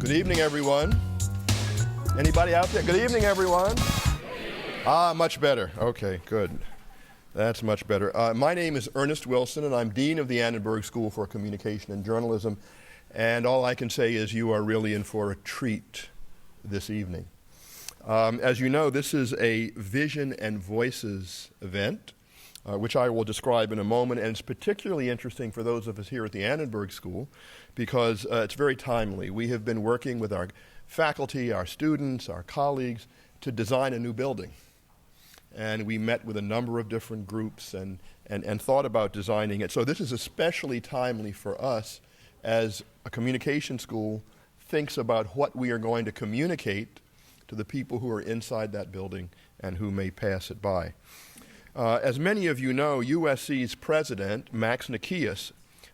Good evening, everyone. Anybody out there? Good evening, everyone. Much better. Okay, good. That's much better. My name is Ernest Wilson, and I'm Dean of the Annenberg School for Communication and Journalism. And all I can say is you are really in for a treat this evening. As you know, this is a Vision and Voices event, which I will describe in a moment. And it's particularly interesting for those of us here at the Annenberg School because it's very timely. We have been working with our faculty, our students, our colleagues to design a new building. And we met with a number of different groups and thought about designing it. So this is especially timely for us as a communication school thinks about what we are going to communicate to the people who are inside that building and who may pass it by. As many of you know, USC's president, Max Nikias,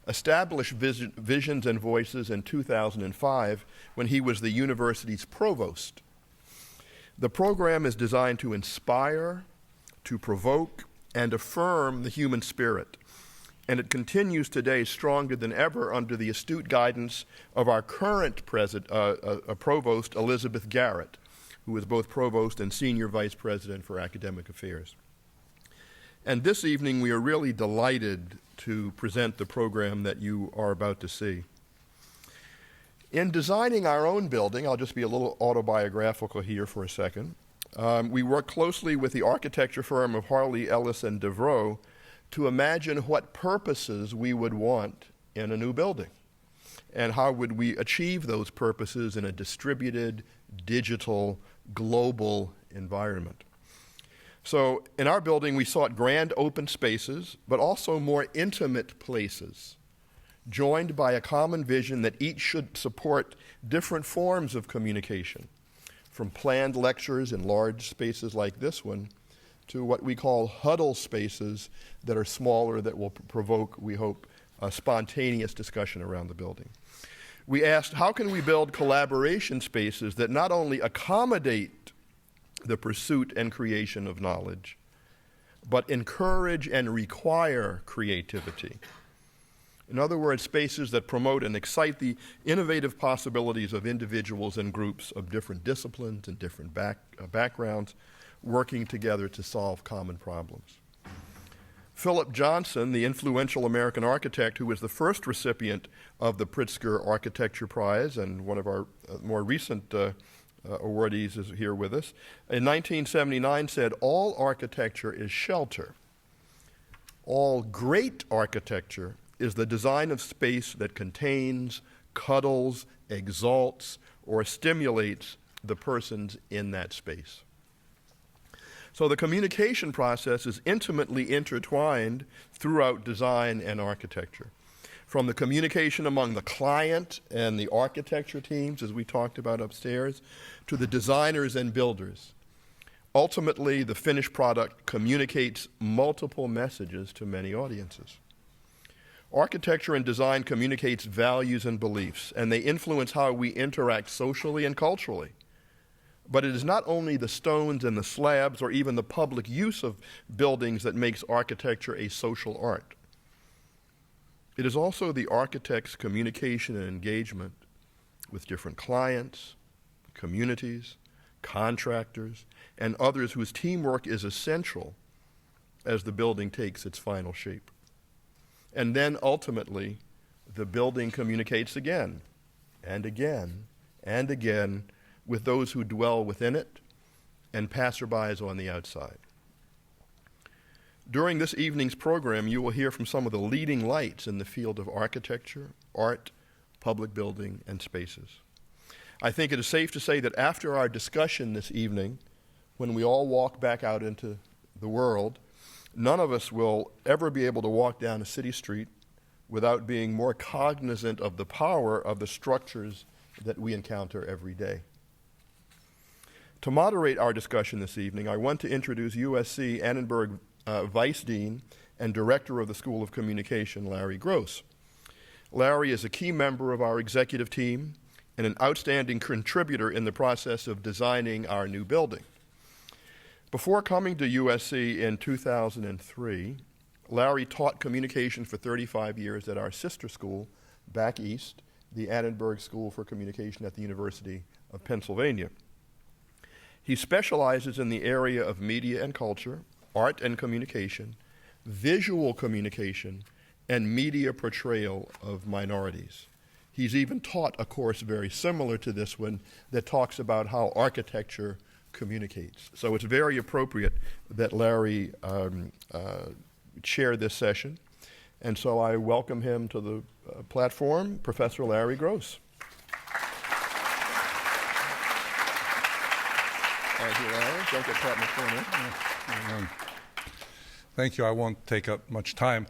established Visions and Voices in 2005 when he was the university's provost. The program is designed to inspire, to provoke, and affirm the human spirit. And it continues today stronger than ever under the astute guidance of our current provost, Elizabeth Garrett, who is both provost and senior vice president for academic affairs. And this evening, we are really delighted to present the program that you are about to see. In designing our own building, I'll just be a little autobiographical here for a second. We worked closely with the architecture firm of Harley, Ellis, and Devereux to imagine what purposes we would want in a new building and how would we achieve those purposes in a distributed, digital, global environment. So in our building, we sought grand open spaces, but also more intimate places, joined by a common vision that each should support different forms of communication, from planned lectures in large spaces like this one to what we call huddle spaces that are smaller that will provoke, we hope, a spontaneous discussion around the building. We asked, how can we build collaboration spaces that not only accommodate the pursuit and creation of knowledge, but encourage and require creativity? In other words, spaces that promote and excite the innovative possibilities of individuals and groups of different disciplines and different backgrounds working together to solve common problems. Philip Johnson, the influential American architect who was the first recipient of the Pritzker Architecture Prize and one of our more recent awardees is here with us, in 1979 said, "All architecture is shelter. All great architecture is the design of space that contains, cuddles, exalts, or stimulates the persons in that space." So the communication process is intimately intertwined throughout design and architecture. From the communication among the client and the architecture teams, as we talked about upstairs, to the designers and builders. Ultimately, the finished product communicates multiple messages to many audiences. Architecture and design communicates values and beliefs, and they influence how we interact socially and culturally. But it is not only the stones and the slabs or even the public use of buildings that makes architecture a social art. It is also the architect's communication and engagement with different clients, communities, contractors, and others whose teamwork is essential as the building takes its final shape. And then ultimately, the building communicates again and again and again with those who dwell within it and passerbys on the outside. During this evening's program, you will hear from some of the leading lights in the field of architecture, art, public building, and spaces. I think it is safe to say that after our discussion this evening, when we all walk back out into the world, none of us will ever be able to walk down a city street without being more cognizant of the power of the structures that we encounter every day. To moderate our discussion this evening, I want to introduce USC Annenberg Vice Dean and Director of the School of Communication, Larry Gross. Larry is a key member of our executive team and an outstanding contributor in the process of designing our new building. Before coming to USC in 2003, Larry taught communication for 35 years at our sister school back east the Annenberg School for Communication at the University of Pennsylvania. He specializes in the area of media and culture, art and communication, visual communication, and media portrayal of minorities. He's even taught a course very similar to this one that talks about how architecture communicates. So it's very appropriate that Larry chair this session. And so I welcome him to the platform, Professor Larry Gross. Thank you, Larry. Don't get caught in the corner. Thank you. I won't take up much time.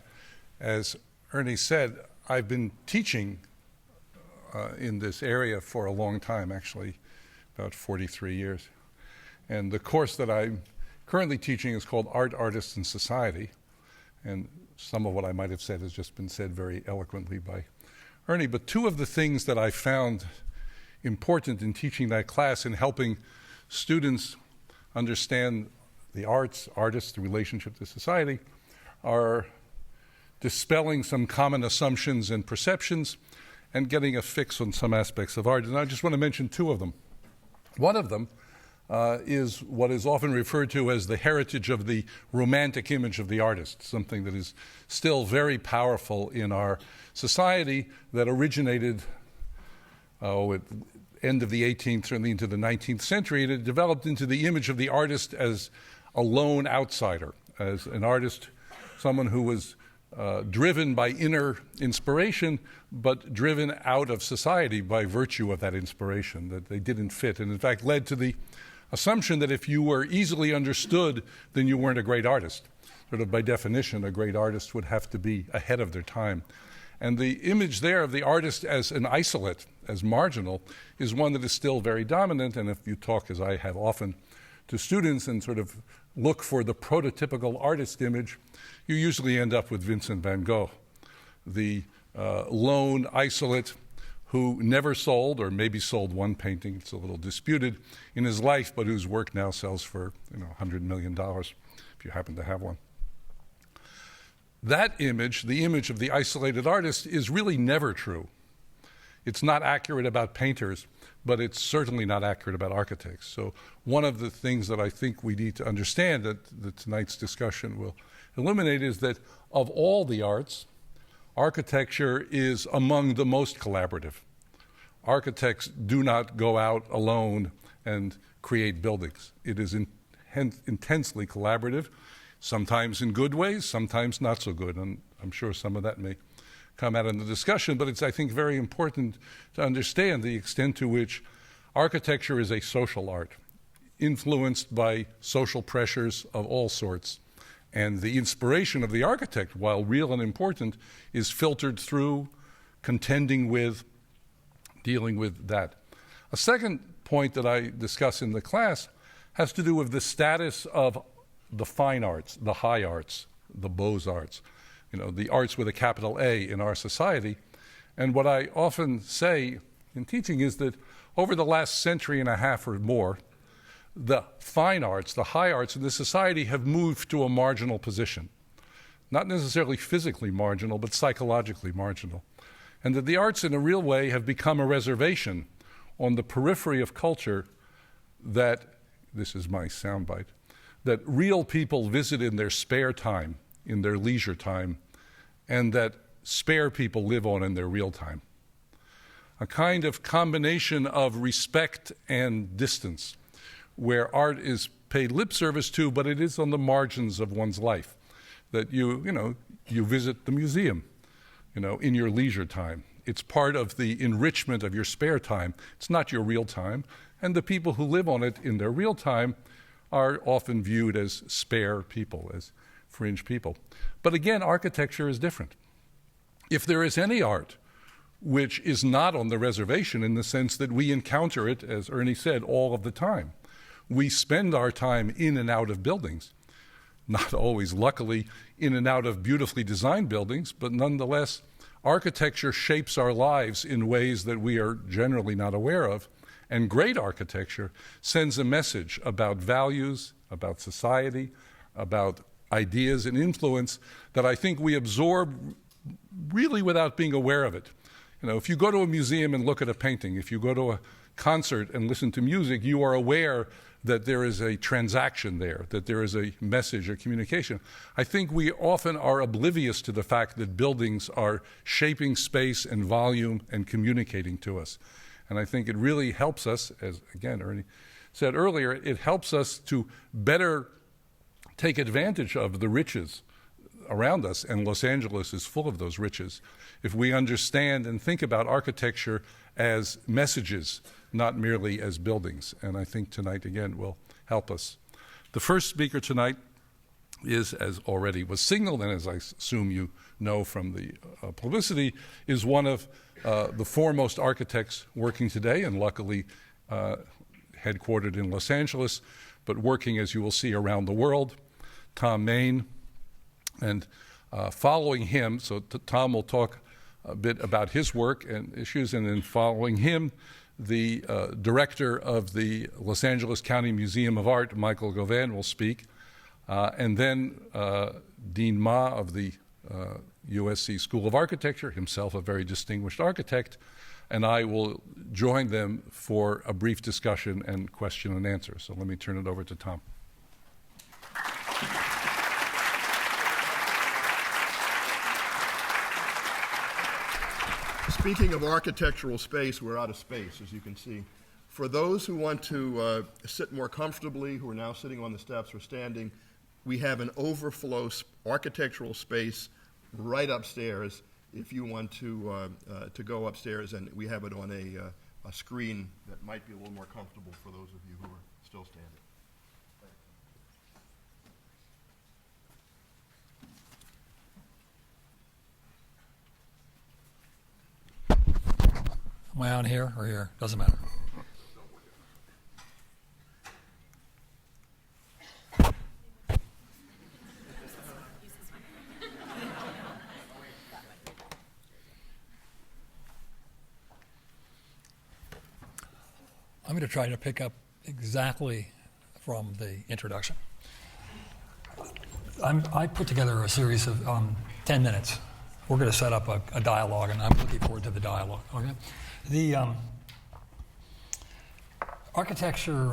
As Ernie said, I've been teaching in this area for a long time, actually, about 43 years. And the course that I'm currently teaching is called Art, Artists, and Society. And some of what I might have said has just been said very eloquently by Ernie. But two of the things that I found important in teaching that class and helping students understand the arts, artists, the relationship to society, are dispelling some common assumptions and perceptions and getting a fix on some aspects of art. And I just want to mention two of them. One of them is what is often referred to as the heritage of the romantic image of the artist, something that is still very powerful in our society that originated at end of the 18th, certainly into the 19th century. It developed into the image of the artist as a lone outsider, as an artist, someone who was driven by inner inspiration, but driven out of society by virtue of that inspiration, that they didn't fit, and in fact led to the assumption that if you were easily understood, then you weren't a great artist. Sort of by definition, a great artist would have to be ahead of their time. And the image there of the artist as an isolate, as marginal, is one that is still very dominant. And if you talk, as I have often, to students and sort of look for the prototypical artist image, you usually end up with Vincent van Gogh, the lone isolate who never sold, or maybe sold one painting, it's a little disputed, in his life, but whose work now sells for $100 million, if you happen to have one. That image, the image of the isolated artist, is really never true. It's not accurate about painters, but it's certainly not accurate about architects. So one of the things that I think we need to understand that tonight's discussion will illuminate is that of all the arts, architecture is among the most collaborative. Architects do not go out alone and create buildings. It is intensely collaborative, sometimes in good ways, sometimes not so good, and I'm sure some of that may come out in the discussion, but it's, I think, very important to understand the extent to which architecture is a social art, influenced by social pressures of all sorts. And the inspiration of the architect, while real and important, is filtered through, contending with, dealing with that. A second point that I discuss in the class has to do with the status of the fine arts, the high arts, the beaux-arts, the arts with a capital A in our society. And what I often say in teaching is that over the last century and a half or more, the fine arts, the high arts in this society have moved to a marginal position. Not necessarily physically marginal, but psychologically marginal. And that the arts in a real way have become a reservation on the periphery of culture that, this is my soundbite, that real people visit in their spare time, in their leisure time, and that spare people live on in their real time. A kind of combination of respect and distance, where art is paid lip service to, but it is on the margins of one's life. That you visit the museum, in your leisure time. It's part of the enrichment of your spare time. It's not your real time. And the people who live on it in their real time are often viewed as spare people, as fringe people. But again, architecture is different. If there is any art which is not on the reservation in the sense that we encounter it, as Ernie said, all of the time, we spend our time in and out of buildings, not always, luckily, in and out of beautifully designed buildings, but nonetheless, architecture shapes our lives in ways that we are generally not aware of. And great architecture sends a message about values, about society, about ideas and influence that I think we absorb really without being aware of it. if you go to a museum and look at a painting, if you go to a concert and listen to music, you are aware that there is a transaction there, that there is a message, a communication. I think we often are oblivious to the fact that buildings are shaping space and volume and communicating to us. And I think it really helps us, as again Ernie said earlier, it helps us to better take advantage of the riches around us, and Los Angeles is full of those riches, if we understand and think about architecture as messages, not merely as buildings. And I think tonight, again, will help us. The first speaker tonight is, as already was signaled, and as I assume you know from the publicity, is one of the foremost architects working today, and luckily headquartered in Los Angeles, but working, as you will see, around the world, Thom Mayne. And following him, so Thom will talk a bit about his work and issues, and then following him, the director of the Los Angeles County Museum of Art, Michael Govan, will speak. And then Dean Ma of the USC School of Architecture, himself a very distinguished architect, and I will join them for a brief discussion and question and answer. So let me turn it over to Thom. Speaking of architectural space, we're out of space, as you can see. For those who want to sit more comfortably, who are now sitting on the steps or standing, we have an overflow architectural space right upstairs if you want to go upstairs, and we have it on a screen that might be a little more comfortable for those of you who are still standing. Am I on here or here? Doesn't matter. I'm going to try to pick up exactly from the introduction. I put together a series of 10 minutes. We're going to set up a dialogue, and I'm looking forward to the dialogue. Okay? The architecture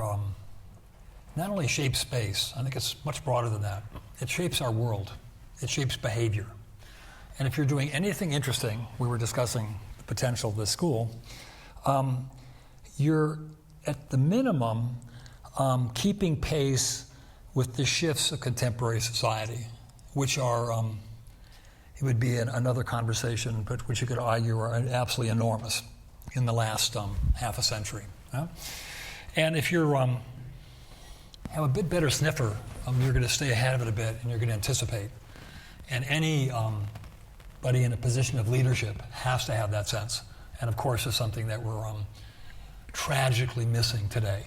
not only shapes space, I think it's much broader than that. It shapes our world. It shapes behavior. And if you're doing anything interesting, we were discussing the potential of this school, you're at the minimum keeping pace with the shifts of contemporary society, which are, it would be another conversation, but which you could argue are absolutely enormous in the last half a century. And if you're have a bit better sniffer, you're going to stay ahead of it a bit, and you're going to anticipate. And anybody in a position of leadership has to have that sense. And of course, it's something that we're tragically missing today,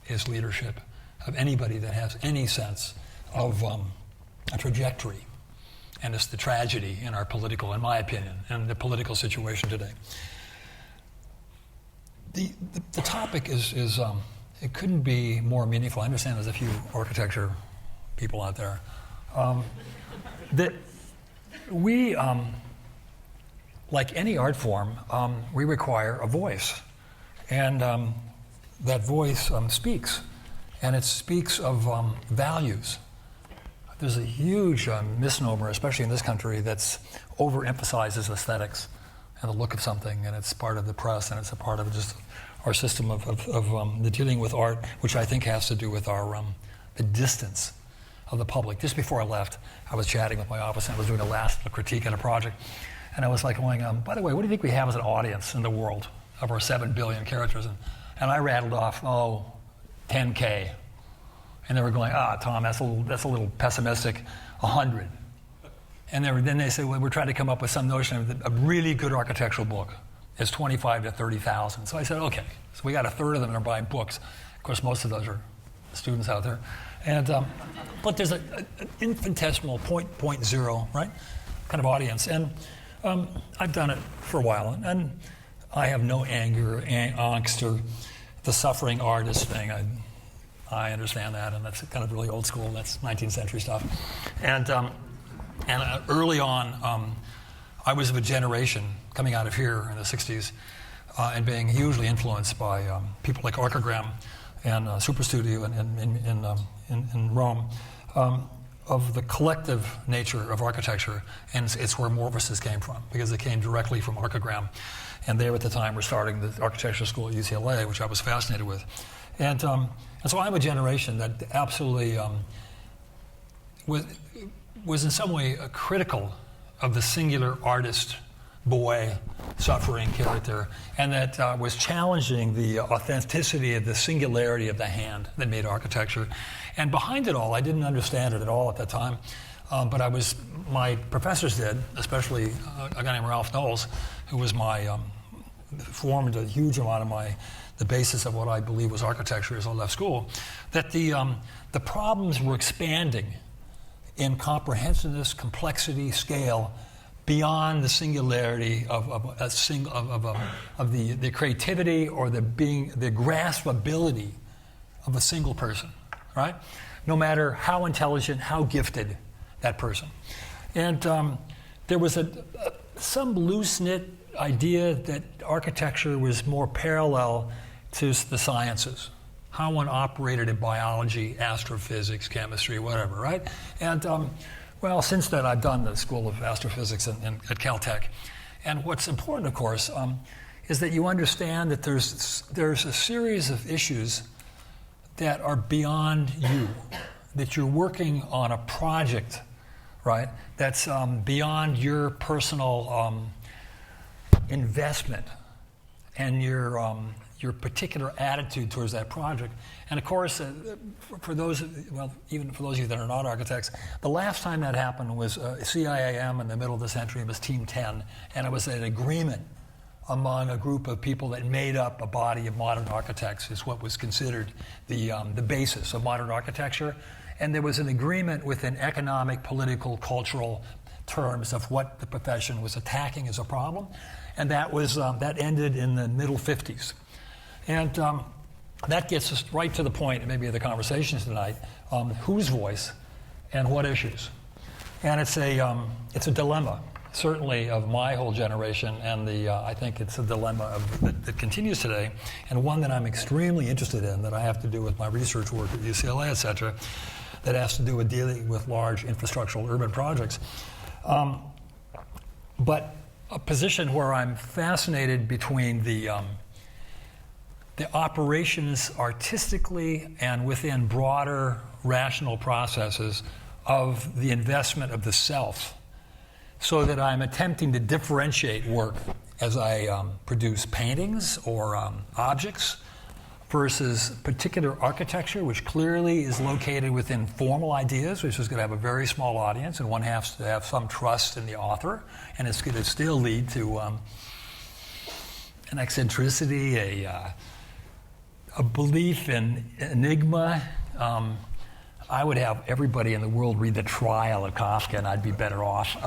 is leadership of anybody that has any sense of a trajectory. And it's the tragedy in our political, in my opinion, and the political situation today. The topic is it couldn't be more meaningful. I understand there's a few architecture people out there. That we, like any art form, we require a voice. And that voice speaks. And it speaks of values. There's a huge misnomer, especially in this country, that's overemphasizes aesthetics and the look of something, and it's part of the press, and it's a part of just our system of the dealing with art, which I think has to do with our the distance of the public. Just before I left, I was chatting with my office, and I was doing a last critique on a project, and I was like going, by the way, what do you think we have as an audience in the world of our 7 billion characters? And I rattled off, 10K. And they were going, Thom, that's a little pessimistic, 100. And then they said, well, we're trying to come up with some notion of a really good architectural book is 25 to 30,000. So I said, okay. So we got a third of them that are buying books. Of course, most of those are students out there. And but there's an infinitesimal 0.0, right, kind of audience. And I've done it for a while. And I have no anger, angst, or the suffering artist thing. I understand that, and that's kind of really old school. That's 19th century stuff. And early on, I was of a generation coming out of here in the 60s and being hugely influenced by people like Archigram and Superstudio in Rome, of the collective nature of architecture, and it's where Morphosis came from, because it came directly from Archigram. And they, at the time, were starting the architecture school at UCLA, which I was fascinated with. And so I'm a generation that absolutely was in some way critical of the singular artist, boy, suffering character, and that was challenging the authenticity of the singularity of the hand that made architecture. And behind it all, I didn't understand it at all at that time, but my professors did, especially a guy named Ralph Knowles, who was formed a huge amount of the basis of what I believe was architecture as I left school, that the problems were expanding in comprehensiveness, complexity, scale, beyond the singularity of the creativity or the graspability of a single person, right? No matter how intelligent, how gifted that person. And there was some loose-knit idea that architecture was more parallel to the sciences, how one operated in biology, astrophysics, chemistry, whatever, right? And well, since then, I've done the School of Astrophysics at Caltech. And what's important, of course, is that you understand that there's a series of issues that are beyond you, that you're working on a project, right, that's beyond your personal investment and your particular attitude towards that project. And of course, even for those of you that are not architects, the last time that happened was CIAM in the middle of the century. It was Team 10, and it was an agreement among a group of people that made up a body of modern architects, is what was considered the basis of modern architecture. And there was an agreement within economic, political, cultural terms of what the profession was attacking as a problem, and that ended in the middle 50s. And that gets us right to the point, maybe of the conversation tonight, whose voice and what issues. And it's a dilemma, certainly of my whole generation, and I think it's a dilemma that continues today, and one that I'm extremely interested in, that I have to do with my research work at UCLA, et cetera, that has to do with dealing with large infrastructural urban projects. But a position where I'm fascinated between the operations artistically and within broader rational processes of the investment of the self, so that I'm attempting to differentiate work as I produce paintings or objects versus particular architecture, which clearly is located within formal ideas, which is going to have a very small audience, and one has to have some trust in the author, and it's going to still lead to an eccentricity, a belief in enigma. I would have everybody in the world read The Trial of Kafka, and I'd be better off.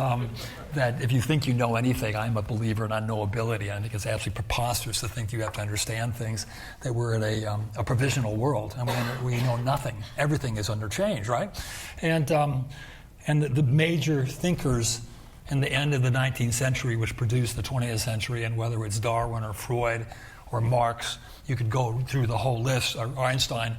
That if you think you know anything, I'm a believer in unknowability. I think it's absolutely preposterous to think you have to understand things, that we're in a provisional world, and we know nothing. Everything is under change, right? And the major thinkers in the end of the 19th century, which produced the 20th century, and whether it's Darwin or Freud or Marx, you could go through the whole list, or Einstein,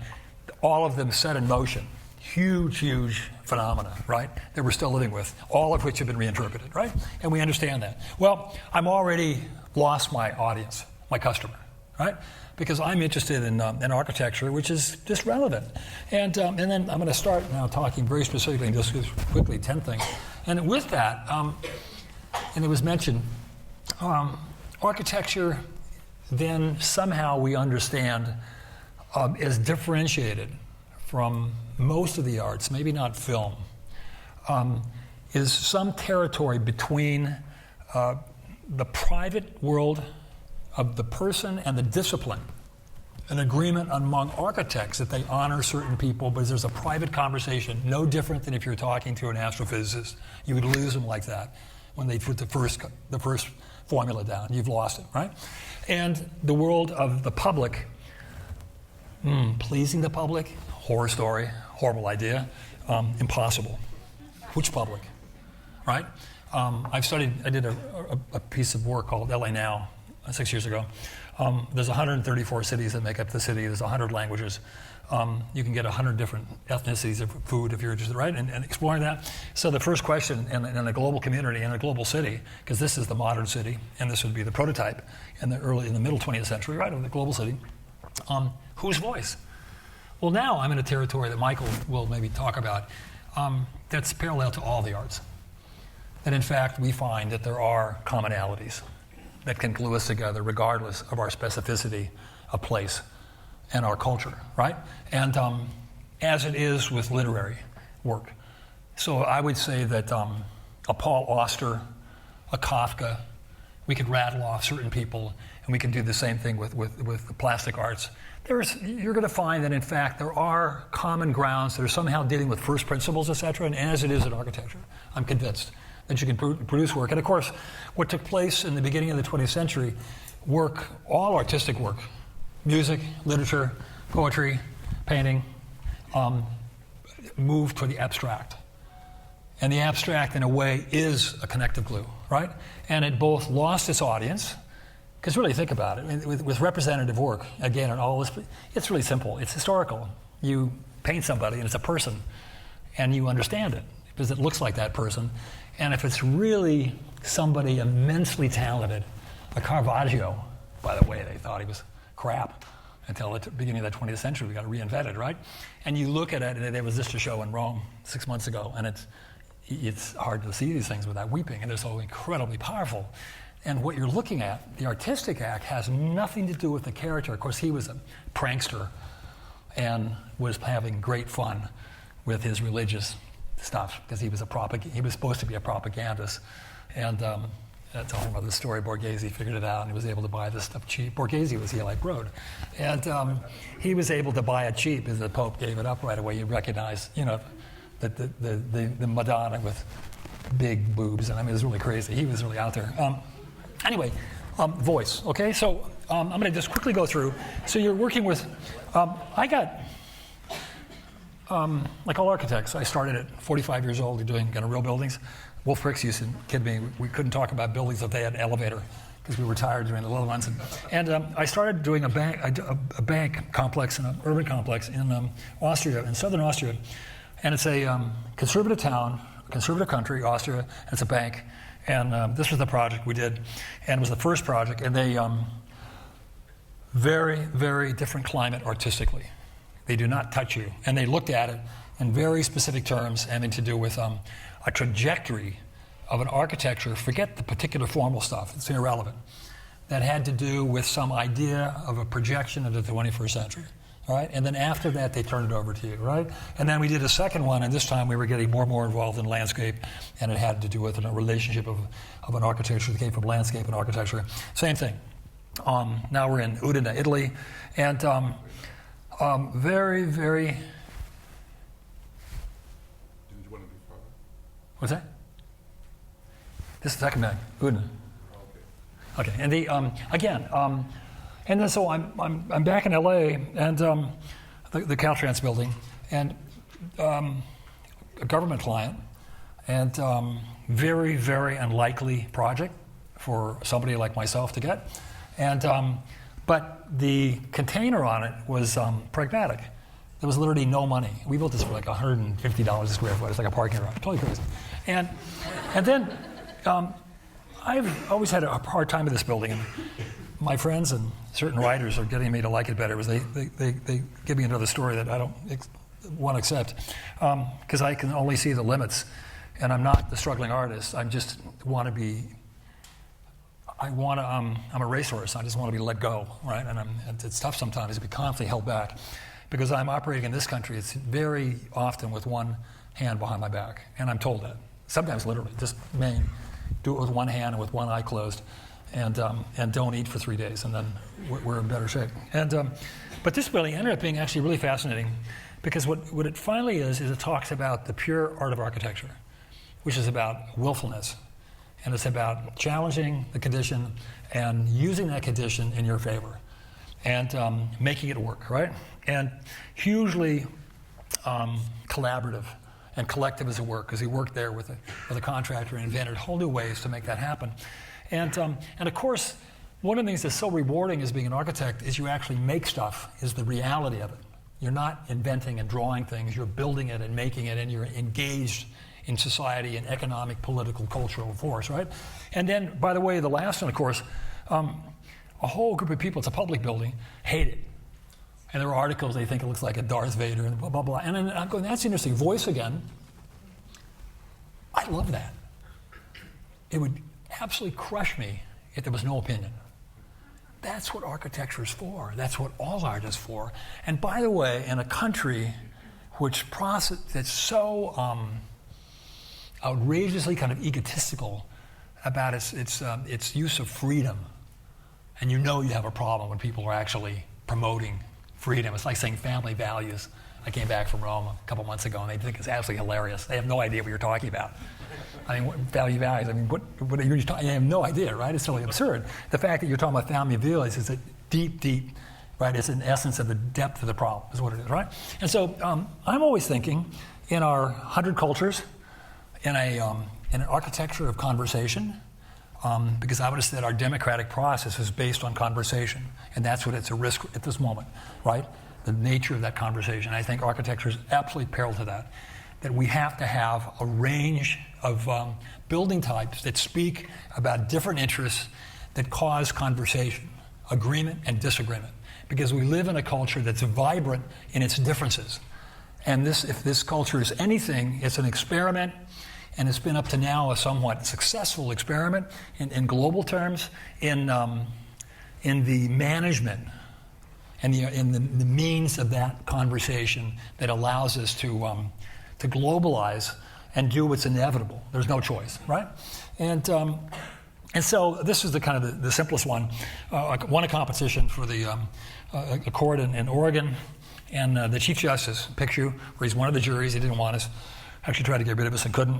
all of them set in motion huge phenomena, right, that we're still living with, all of which have been reinterpreted, right? And we understand that. Well, I'm already lost my audience, my customer, right? Because I'm interested in architecture, which is just relevant. And then I'm going to start now talking very specifically, and just quickly, 10 things. And with that, and it was mentioned, architecture, then somehow we understand is differentiated from most of the arts, maybe not film, is some territory between the private world of the person and the discipline. An agreement among architects that they honor certain people, but there's a private conversation, no different than if you're talking to an astrophysicist. You would lose them like that when they put the first formula down. You've lost it, right? And the world of the public, pleasing the public, horror story, horrible idea, impossible. Which public, right? I did a piece of work called LA Now 6 years ago. There's 134 cities that make up the city. There's 100 languages. You can get 100 different ethnicities of food if you're interested, right? And exploring that. So the first question in a global community, in a global city, because this is the modern city, and this would be the prototype in the middle 20th century, right, of the global city. Whose voice? Well, now I'm in a territory that Michael will maybe talk about that's parallel to all the arts. That in fact we find that there are commonalities that can glue us together regardless of our specificity of place and our culture, right? And as it is with literary work. So I would say that a Paul Auster, a Kafka, we could rattle off certain people, and we can do the same thing with the plastic arts. You're going to find that, in fact, there are common grounds that are somehow dealing with first principles, et cetera, and as it is in architecture, I'm convinced that you can produce work. And of course, what took place in the beginning of the 20th century, all artistic work, music, literature, poetry, painting, moved toward the abstract. And the abstract, in a way, is a connective glue, right? And it both lost its audience, because really think about it, with representative work, again, and all this, it's really simple. It's historical. You paint somebody, and it's a person, and you understand it, because it looks like that person. And if it's really somebody immensely talented, a Caravaggio, by the way, they thought he was crap until the beginning of the 20th century. We got reinvented, right? And you look at it, and there was just a show in Rome 6 months ago, and it's hard to see these things without weeping, and they're so incredibly powerful. And what you're looking at, the artistic act, has nothing to do with the character. Of course, he was a prankster and was having great fun with his religious stuff because he was supposed to be a propagandist. And that's a whole other story. Borghese figured it out, and he was able to buy this stuff cheap. Borghese was the LA Broad. And he was able to buy it cheap because the Pope gave it up right away. You recognize, the Madonna with big boobs. And I mean, it was really crazy. He was really out there. Anyway, voice, okay? So I'm going to just quickly go through. So you're working with, like all architects, I started at 45 years old doing kind of real buildings. Wolf Pricks used to kid me. We couldn't talk about buildings if they had an elevator because we were tired doing the little ones. And I started doing a bank complex and an urban complex in Austria, in southern Austria. And it's a conservative town, conservative country, Austria, and it's a bank. And this was the project we did, and it was the first project, and they very, very different climate artistically. They do not touch you. And they looked at it in very specific terms, having to do with a trajectory of an architecture, forget the particular formal stuff, it's irrelevant, that had to do with some idea of a projection into the 21st century. All right? And then after that, they turned it over to you, right? And then we did a second one, and this time we were getting more and more involved in landscape, and it had to do with a relationship of an architecture that came from landscape and architecture. Same thing. Now we're in Udine, Italy, and very, very... Didn't you want to be farther? What's that? This is the second bag, Udine. Okay, and and then so I'm back in LA, and the Caltrans building, and a government client, and very, very unlikely project for somebody like myself to get, and but the container on it was pragmatic. There was literally no money. We built this for like $150 a square foot. It's like a parking garage, totally crazy. And then I've always had a hard time with this building. And my friends and certain writers are getting me to like it better because they give me another story that I don't want to accept because I can only see the limits, and I'm not the struggling artist. I just want to be. I'm a racehorse. I just want to be let go, right? And it's tough sometimes to be constantly held back because I'm operating in this country. It's very often with one hand behind my back, and I'm told that sometimes literally, just Maine, do it with one hand and with one eye closed. And don't eat for 3 days, and then we're in better shape. But this building ended up being actually really fascinating because what it finally is it talks about the pure art of architecture, which is about willfulness, and it's about challenging the condition and using that condition in your favor, and making it work, right? And hugely collaborative and collectivism work, because he worked there with a contractor and invented whole new ways to make that happen. And of course, one of the things that's so rewarding as being an architect is you actually make stuff, is the reality of it. You're not inventing and drawing things, you're building it and making it, and you're engaged in society and economic, political, cultural force, right? And then, by the way, the last one, of course, a whole group of people, it's a public building, hate it. And there are articles, they think it looks like a Darth Vader and blah, blah, blah. And then I'm going, that's interesting. Voice again. I love that. It would absolutely crush me if there was no opinion. That's what architecture is for. That's what all art is for. And by the way, in a country that's so outrageously kind of egotistical about its use of freedom, and you know you have a problem when people are actually promoting freedom. It's like saying family values. I came back from Rome a couple months ago, and they think it's absolutely hilarious. They have no idea what you're talking about. I mean, what values? I mean, what are you talking? You have no idea, right? It's totally absurd. The fact that you're talking about family values is a deep, right? It's an essence of the depth of the problem, is what it is, right? And so I'm always thinking in our 100 cultures, in an architecture of conversation, because I would have said our democratic process is based on conversation, and that's what it's a risk at this moment, right? The nature of that conversation. I think architecture is absolutely parallel to that we have to have a range of building types that speak about different interests that cause conversation, agreement and disagreement, because we live in a culture that's vibrant in its differences. And if this culture is anything, it's an experiment. And it's been up to now a somewhat successful experiment in global terms in the management and in the means of that conversation that allows us to globalize and do what's inevitable. There's no choice, right? And so this is the kind of the simplest one. Won a competition for the a court in Oregon, and the Chief Justice, picture you, where he's one of the juries. He didn't want us. Actually tried to get rid of us and couldn't,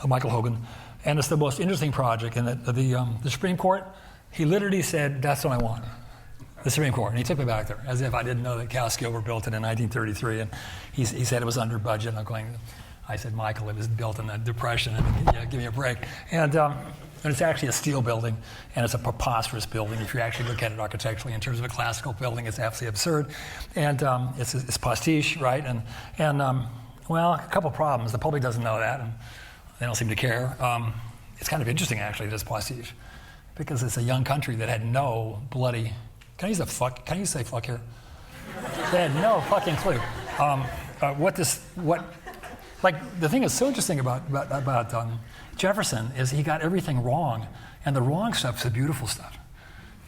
Michael Govan. And it's the most interesting project. And the Supreme Court, he literally said, that's what I want, the Supreme Court. And he took me back there, as if I didn't know that Catskill built it in 1933. And he said it was under budget. And I said, Michael, it was built in the Depression. And give me a break. And it's actually a steel building, and it's a preposterous building. If you actually look at it architecturally in terms of a classical building, it's absolutely absurd. And it's pastiche, right? Well, a couple problems. The public doesn't know that, and they don't seem to care. It's kind of interesting, actually, this pastiche, because it's a young country that had no bloody... Can you say fuck here? They had no fucking clue. The thing that's so interesting about Jefferson is he got everything wrong, and the wrong stuff's the beautiful stuff.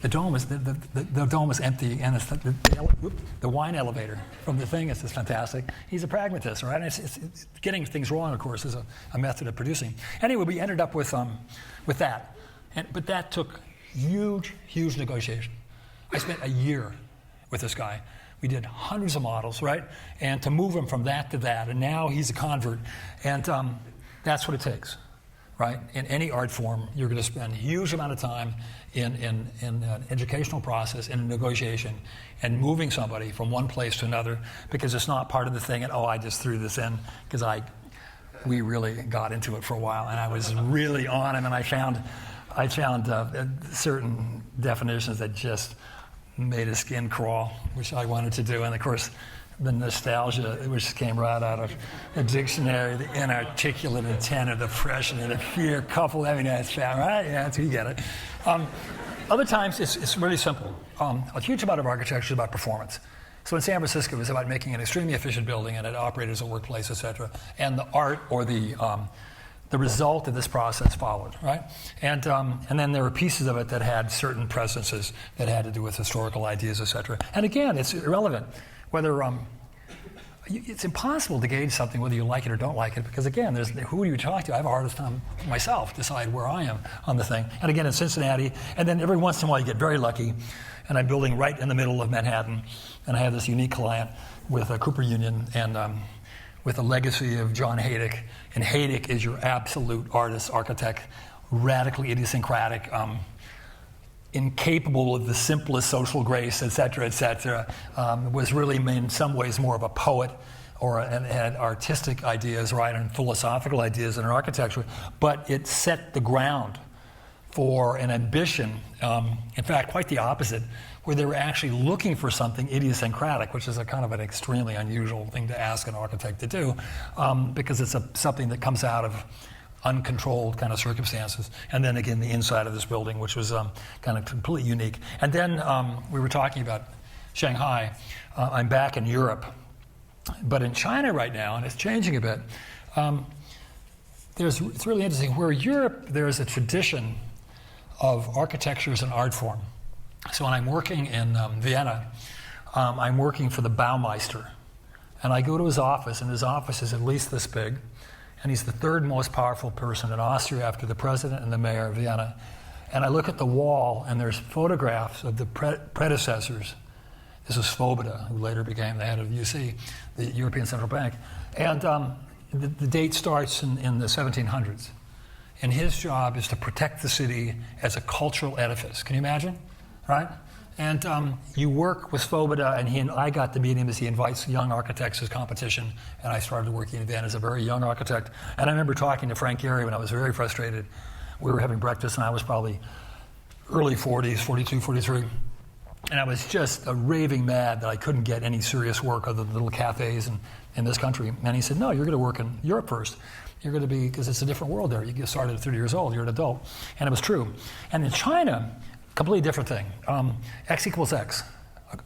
The dome is empty, and it's the wine elevator from the thing is just fantastic. He's a pragmatist, right? And it's getting things wrong, of course, is a method of producing. Anyway, we ended up with that, but that took huge negotiation. I spent a year with this guy. We did hundreds of models, right? And to move him from that to that, and now he's a convert, and that's what it takes. Right? In any art form, you're going to spend a huge amount of time in an educational process, in a negotiation, and moving somebody from one place to another, because it's not part of the thing, and I just threw this in, because we really got into it for a while, and I was really on him, and I found certain definitions that just made his skin crawl, which I wanted to do, and of course, the nostalgia, which came right out of a dictionary, the inarticulate intent of the oppression and the fear coupled. I mean, that's found, right? Yeah, you get it. Other times, it's really simple. A huge amount of architecture is about performance. So in San Francisco, it was about making an extremely efficient building, and it operated as a workplace, et cetera. And the art or the result of this process followed, right? And then there were pieces of it that had certain presences that had to do with historical ideas, et cetera. And again, it's irrelevant whether it's impossible to gauge something whether you like it or don't like it, because again, who do you talk to? I have a hardest time myself decide where I am on the thing. And again, in Cincinnati, and then every once in a while you get very lucky, and I'm building right in the middle of Manhattan, and I have this unique client with a Cooper Union and with a legacy of John Haydick. And Haydick is your absolute artist, architect, radically idiosyncratic, incapable of the simplest social grace, et cetera, was really in some ways more of a poet and had artistic ideas, right, and philosophical ideas in architecture, but it set the ground for an ambition, in fact, quite the opposite, where they were actually looking for something idiosyncratic, which is a kind of an extremely unusual thing to ask an architect to do, because it's something that comes out of uncontrolled kind of circumstances. And then again, the inside of this building, which was kind of completely unique. And then we were talking about Shanghai. I'm back in Europe, but in China right now, and it's changing a bit. It's really interesting. Where Europe, there's a tradition of architecture as an art form. So when I'm working in Vienna, I'm working for the Baumeister. And I go to his office, and his office is at least this big. And he's the third most powerful person in Austria after the president and the mayor of Vienna. And I look at the wall, and there's photographs of the predecessors. This is Svoboda, who later became the head of UC, the European Central Bank. And the date starts in the 1700s. And his job is to protect the city as a cultural edifice. Can you imagine? Right? And you work with Svoboda, and I got to meet him as he invites young architects to his competition, and I started working in Vienna as a very young architect. And I remember talking to Frank Gehry when I was very frustrated. We were having breakfast, and I was probably early 40s, 42, 43. And I was just raving mad that I couldn't get any serious work other than little cafes in this country. And he said, no, you're going to work in Europe first. You're going to be, because it's a different world there. You get started at 30 years old, you're an adult. And it was true. And in China, completely different thing. X equals X,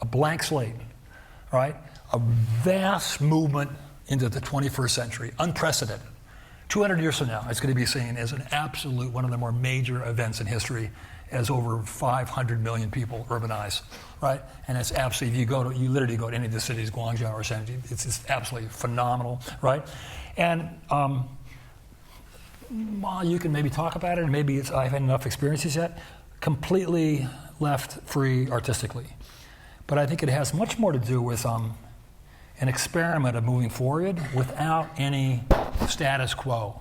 a blank slate, right? A vast movement into the 21st century, unprecedented. 200 years from now, it's going to be seen as an absolute, one of the more major events in history, as over 500 million people urbanize, right? And it's absolutely, you literally go to any of the cities, Guangzhou or Shenzhen, it's just absolutely phenomenal, right? And while you can maybe talk about it, and maybe I've had enough experiences yet, completely left free artistically. But I think it has much more to do with an experiment of moving forward without any status quo.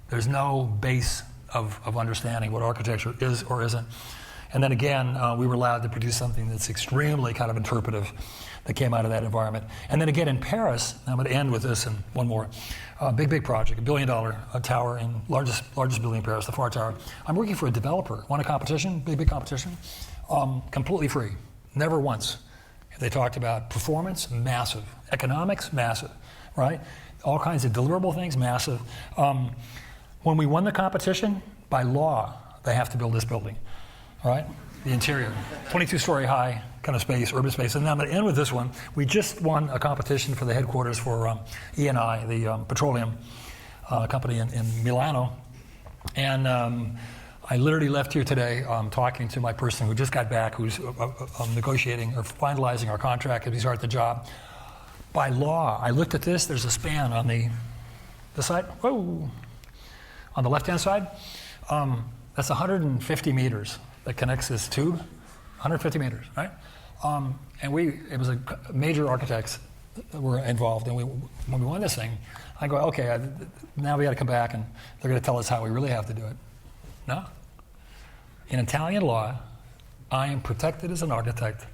There's no base of understanding what architecture is or isn't. And then again, we were allowed to produce something that's extremely kind of interpretive that came out of that environment. And then again in Paris, I'm going to end with this and one more, big project, $1 billion tower, in largest building in Paris, the Far Tower. I'm working for a developer, won a competition, big competition, completely free, never once. They talked about performance, massive, economics, massive, right? All kinds of deliverable things, massive. When we won the competition, by law, they have to build this building, all right? The interior, 22-story high kind of space, urban space. And then I'm going to end with this one. We just won a competition for the headquarters for Eni, the petroleum company in Milano. And I literally left here today talking to my person who just got back, who's negotiating or finalizing our contract as we start the job. By law, I looked at this, there's a span on the side, whoa, on the left-hand side. That's 150 meters that connects this tube, 150 meters, right? And it was a major architects that were involved, and when we won this thing, I go, okay, now we got to come back, and they're going to tell us how we really have to do it. No. In Italian law, I am protected as an architect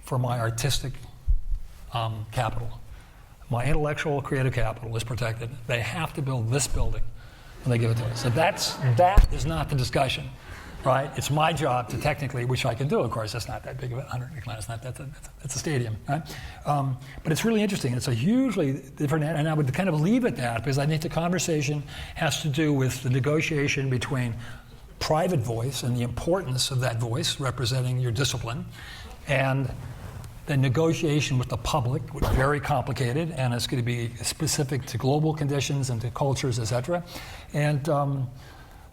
for my artistic capital. My intellectual creative capital is protected. They have to build this building when they give it to us. So that is not the discussion, right? It's my job to technically, which I can do, of course. That's not that big of a 100 it's not that's a stadium, right? But it's really interesting. It's a hugely different, and I would kind of leave it that because I think the conversation has to do with the negotiation between private voice and the importance of that voice representing your discipline, and the negotiation with the public, which is very complicated, and it's going to be specific to global conditions and to cultures, et cetera. And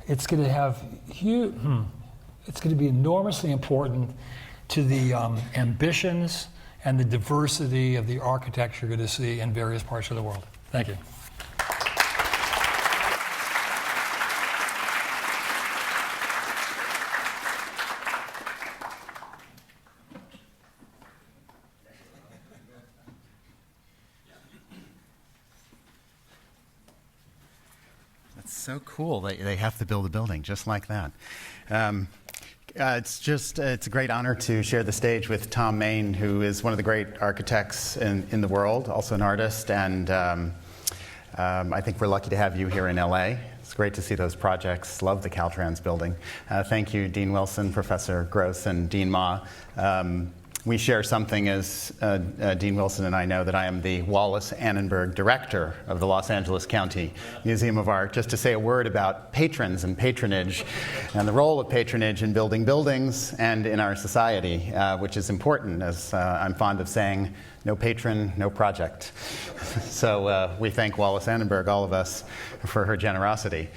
it's going to have it's going to be enormously important to the ambitions and the diversity of the architecture you're going to see in various parts of the world. Thank you. So cool. They have to build a building just like that. It's a great honor to share the stage with Thom Mayne, who is one of the great architects in the world, also an artist, and I think we're lucky to have you here in LA. It's great to see those projects. Love the Caltrans building. Thank you, Dean Wilson, Professor Gross, and Dean Ma. We share something, as Dean Wilson and I know, that I am the Wallace Annenberg Director of the Los Angeles County Museum of Art. Just to say a word about patrons and patronage and the role of patronage in building buildings and in our society, which is important, as I'm fond of saying, no patron, no project. So we thank Wallace Annenberg, all of us, for her generosity.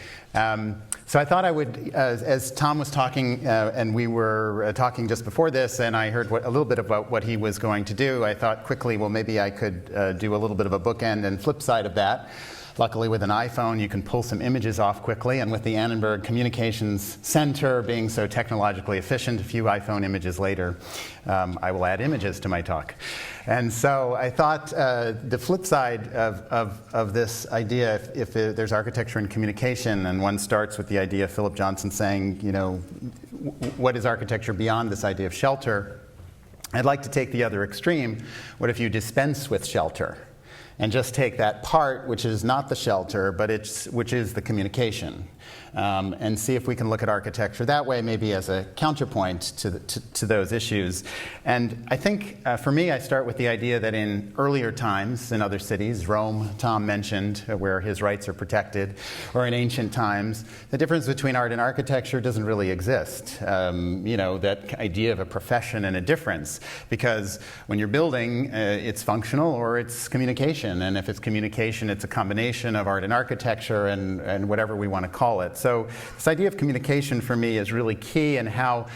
So I thought I would, as Thom was talking, and we were talking just before this, and I heard a little bit about what he was going to do, I thought quickly, well, maybe I could do a little bit of a bookend and flip side of that. Luckily, with an iPhone, you can pull some images off quickly, and with the Annenberg Communications Center being so technologically efficient, a few iPhone images later, I will add images to my talk. And so I thought the flip side of this idea, if there's architecture and communication, and one starts with the idea of Philip Johnson saying, you know, what is architecture beyond this idea of shelter? I'd like to take the other extreme. What if you dispense with shelter? And just take that part, which is not the shelter, but which is the communication, and see if we can look at architecture that way, maybe as a counterpoint to those issues. And I think, for me, I start with the idea that in earlier times in other cities, Rome, Thom mentioned, where his rights are protected, or in ancient times, the difference between art and architecture doesn't really exist. You know, that idea of a profession and a difference, because when you're building, it's functional or it's communication. And if it's communication, it's a combination of art and architecture and whatever we want to call it. So this idea of communication for me is really key in how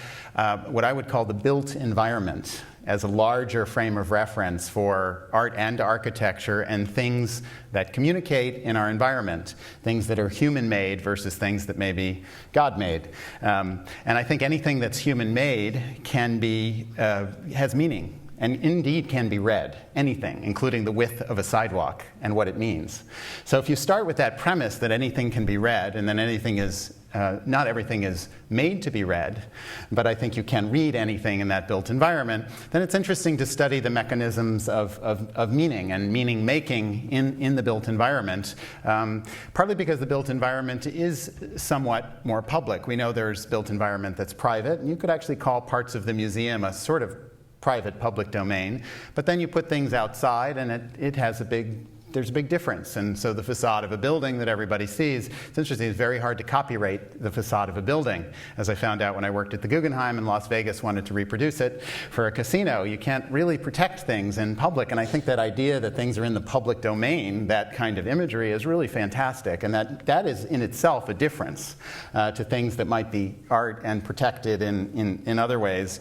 what I would call the built environment as a larger frame of reference for art and architecture and things that communicate in our environment, things that are human-made versus things that may be God-made. And I think anything that's human-made can be, has meaning. And indeed can be read, anything, including the width of a sidewalk and what it means. So if you start with that premise that anything can be read, and then anything is, not everything is made to be read, but I think you can read anything in that built environment, then it's interesting to study the mechanisms of meaning and meaning making in the built environment, partly because the built environment is somewhat more public. We know there's built environment that's private, and you could actually call parts of the museum a sort of private public domain, but then you put things outside and there's a big difference. And so the facade of a building that everybody sees, it's interesting, it's very hard to copyright the facade of a building. As I found out when I worked at the Guggenheim in Las Vegas, wanted to reproduce it for a casino. You can't really protect things in public, and I think that idea that things are in the public domain, that kind of imagery, is really fantastic, and that is in itself a difference to things that might be art and protected in other ways.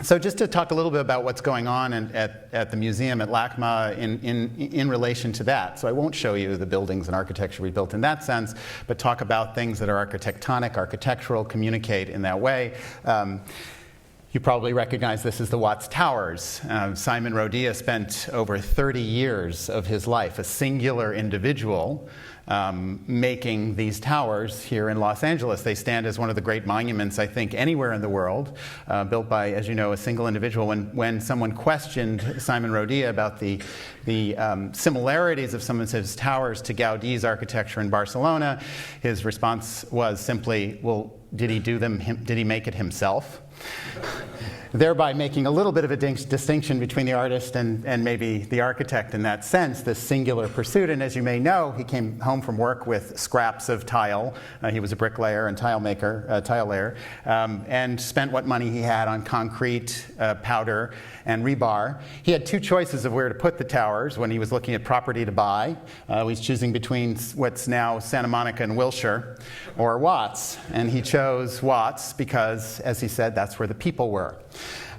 So just to talk a little bit about what's going on at the museum at LACMA in relation to that. So I won't show you the buildings and architecture we built in that sense, but talk about things that are architectonic, architectural, communicate in that way. You probably recognize this as the Watts Towers. Simon Rodia spent over 30 years of his life, a singular individual, making these towers here in Los Angeles. They stand as one of the great monuments, I think, anywhere in the world, built by, as you know, a single individual. When someone questioned Simon Rodia about the similarities of some of his towers to Gaudi's architecture in Barcelona, his response was simply, well, did he make it himself? Thereby making a little bit of a distinction between the artist and maybe the architect in that sense, this singular pursuit. And as you may know, he came home from work with scraps of tile. He was a bricklayer and tile layer, and spent what money he had on concrete, powder, and rebar. He had two choices of where to put the towers when he was looking at property to buy. He was choosing between what's now Santa Monica and Wilshire or Watts. And he chose Watts because, as he said, that's where the people were.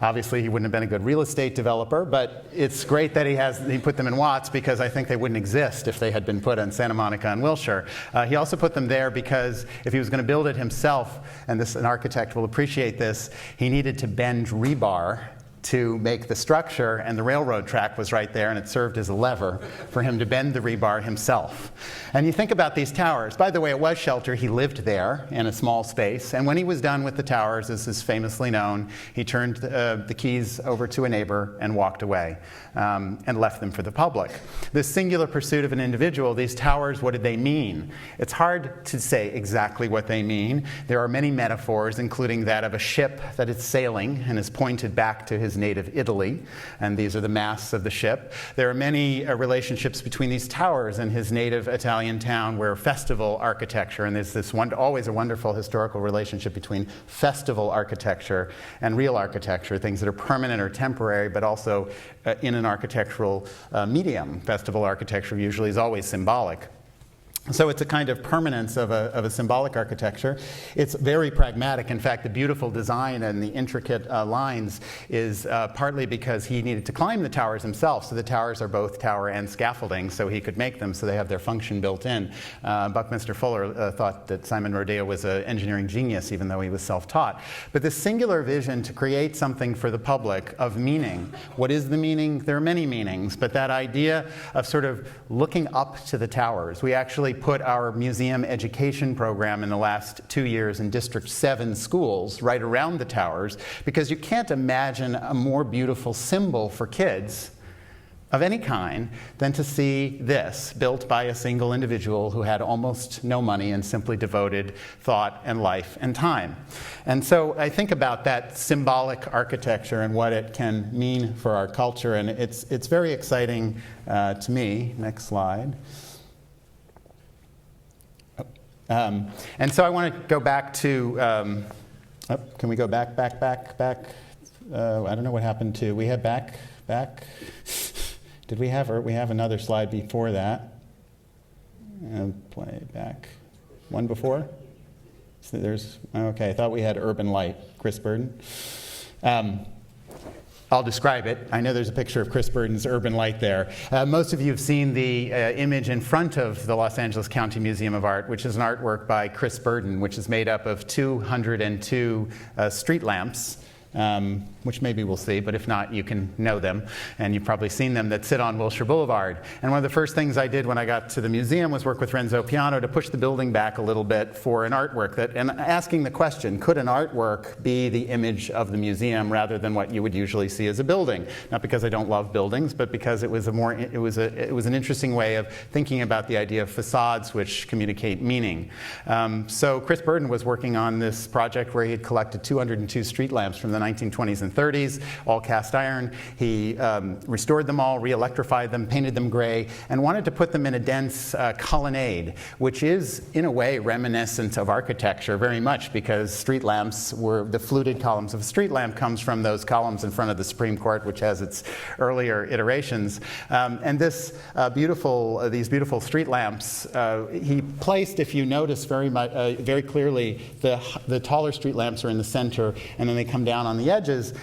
Obviously, he wouldn't have been a good real estate developer, but it's great that he put them in Watts, because I think they wouldn't exist if they had been put in Santa Monica and Wilshire. He also put them there because if he was going to build it himself, and an architect will appreciate this, he needed to bend rebar to make the structure, and the railroad track was right there, and it served as a lever for him to bend the rebar himself. And you think about these towers. By the way, it was shelter. He lived there in a small space, and when he was done with the towers, as is famously known, he turned the keys over to a neighbor and walked away, and left them for the public. This singular pursuit of an individual, these towers, what did they mean? It's hard to say exactly what they mean. There are many metaphors, including that of a ship that is sailing and is pointed back to his native Italy, and these are the masts of the ship. There are many relationships between these towers and his native Italian town, where festival architecture, and there's this always a wonderful historical relationship between festival architecture and real architecture, things that are permanent or temporary, but also in an architectural medium. Festival architecture usually is always symbolic. So it's a kind of permanence of a symbolic architecture. It's very pragmatic. In fact, the beautiful design and the intricate lines is partly because he needed to climb the towers himself. So the towers are both tower and scaffolding, so he could make them, so they have their function built in. Buckminster Fuller thought that Simon Rodeo was an engineering genius, even though he was self-taught. But this singular vision to create something for the public of meaning. What is the meaning? There are many meanings, but that idea of sort of looking up to the towers. We actually put our museum education program in the last 2 years in District 7 schools right around the towers, because you can't imagine a more beautiful symbol for kids of any kind than to see this built by a single individual who had almost no money and simply devoted thought and life and time. And so I think about that symbolic architecture and what it can mean for our culture, and it's very exciting to me. Next slide. And so I want to go back to, can we go back? I don't know what happened to, we had back? Did we have another slide before that? Play back. One before? So okay, I thought we had Urban Light, Chris Burden. I'll describe it. I know there's a picture of Chris Burden's Urban Light there. Most of you have seen the image in front of the Los Angeles County Museum of Art, which is an artwork by Chris Burden, which is made up of 202 street lamps, which maybe we'll see, but if not, you can know them, and you've probably seen them, that sit on Wilshire Boulevard. And one of the first things I did when I got to the museum was work with Renzo Piano to push the building back a little bit for an artwork, and asking the question, could an artwork be the image of the museum rather than what you would usually see as a building? Not because I don't love buildings, but because it was an interesting way of thinking about the idea of facades which communicate meaning. So Chris Burden was working on this project where he had collected 202 street lamps from the 1920s and 30s, all cast iron. He restored them all, re-electrified them, painted them gray, and wanted to put them in a dense colonnade, which is, in a way, reminiscent of architecture very much, because street lamps were, the fluted columns of a street lamp comes from those columns in front of the Supreme Court, which has its earlier iterations. And these beautiful street lamps, he placed, if you notice very clearly, the taller street lamps are in the center, and then they come down on the edges,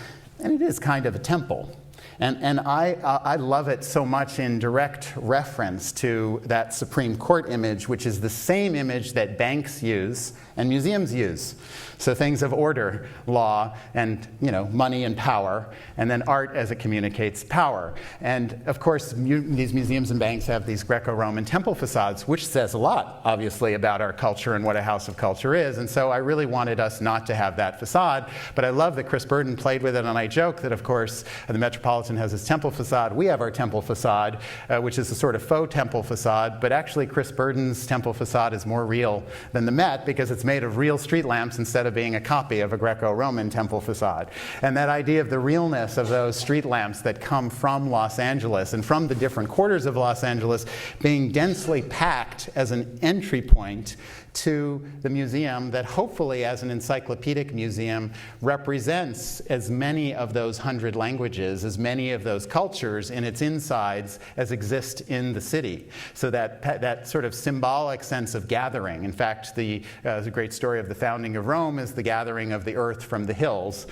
and it is kind of a temple. And I love it so much in direct reference to that Supreme Court image, which is the same image that banks use and museums use. So things of order, law, and money and power, and then art as it communicates power. And of course, these museums and banks have these Greco-Roman temple facades, which says a lot, obviously, about our culture and what a house of culture is. And so I really wanted us not to have that facade, but I love that Chris Burden played with it, and I joke that, of course, the Metropolitan has its temple facade. We have our temple facade, which is a sort of faux temple facade, but actually Chris Burden's temple facade is more real than the Met, because it's made of real street lamps instead of being a copy of a Greco-Roman temple facade. And that idea of the realness of those street lamps that come from Los Angeles and from the different quarters of Los Angeles being densely packed as an entry point to the museum that hopefully, as an encyclopedic museum, represents as many of those 100 languages, as many of those cultures in its insides as exist in the city. So that sort of symbolic sense of gathering. In fact, the great story of the founding of Rome is the gathering of the earth from the hills,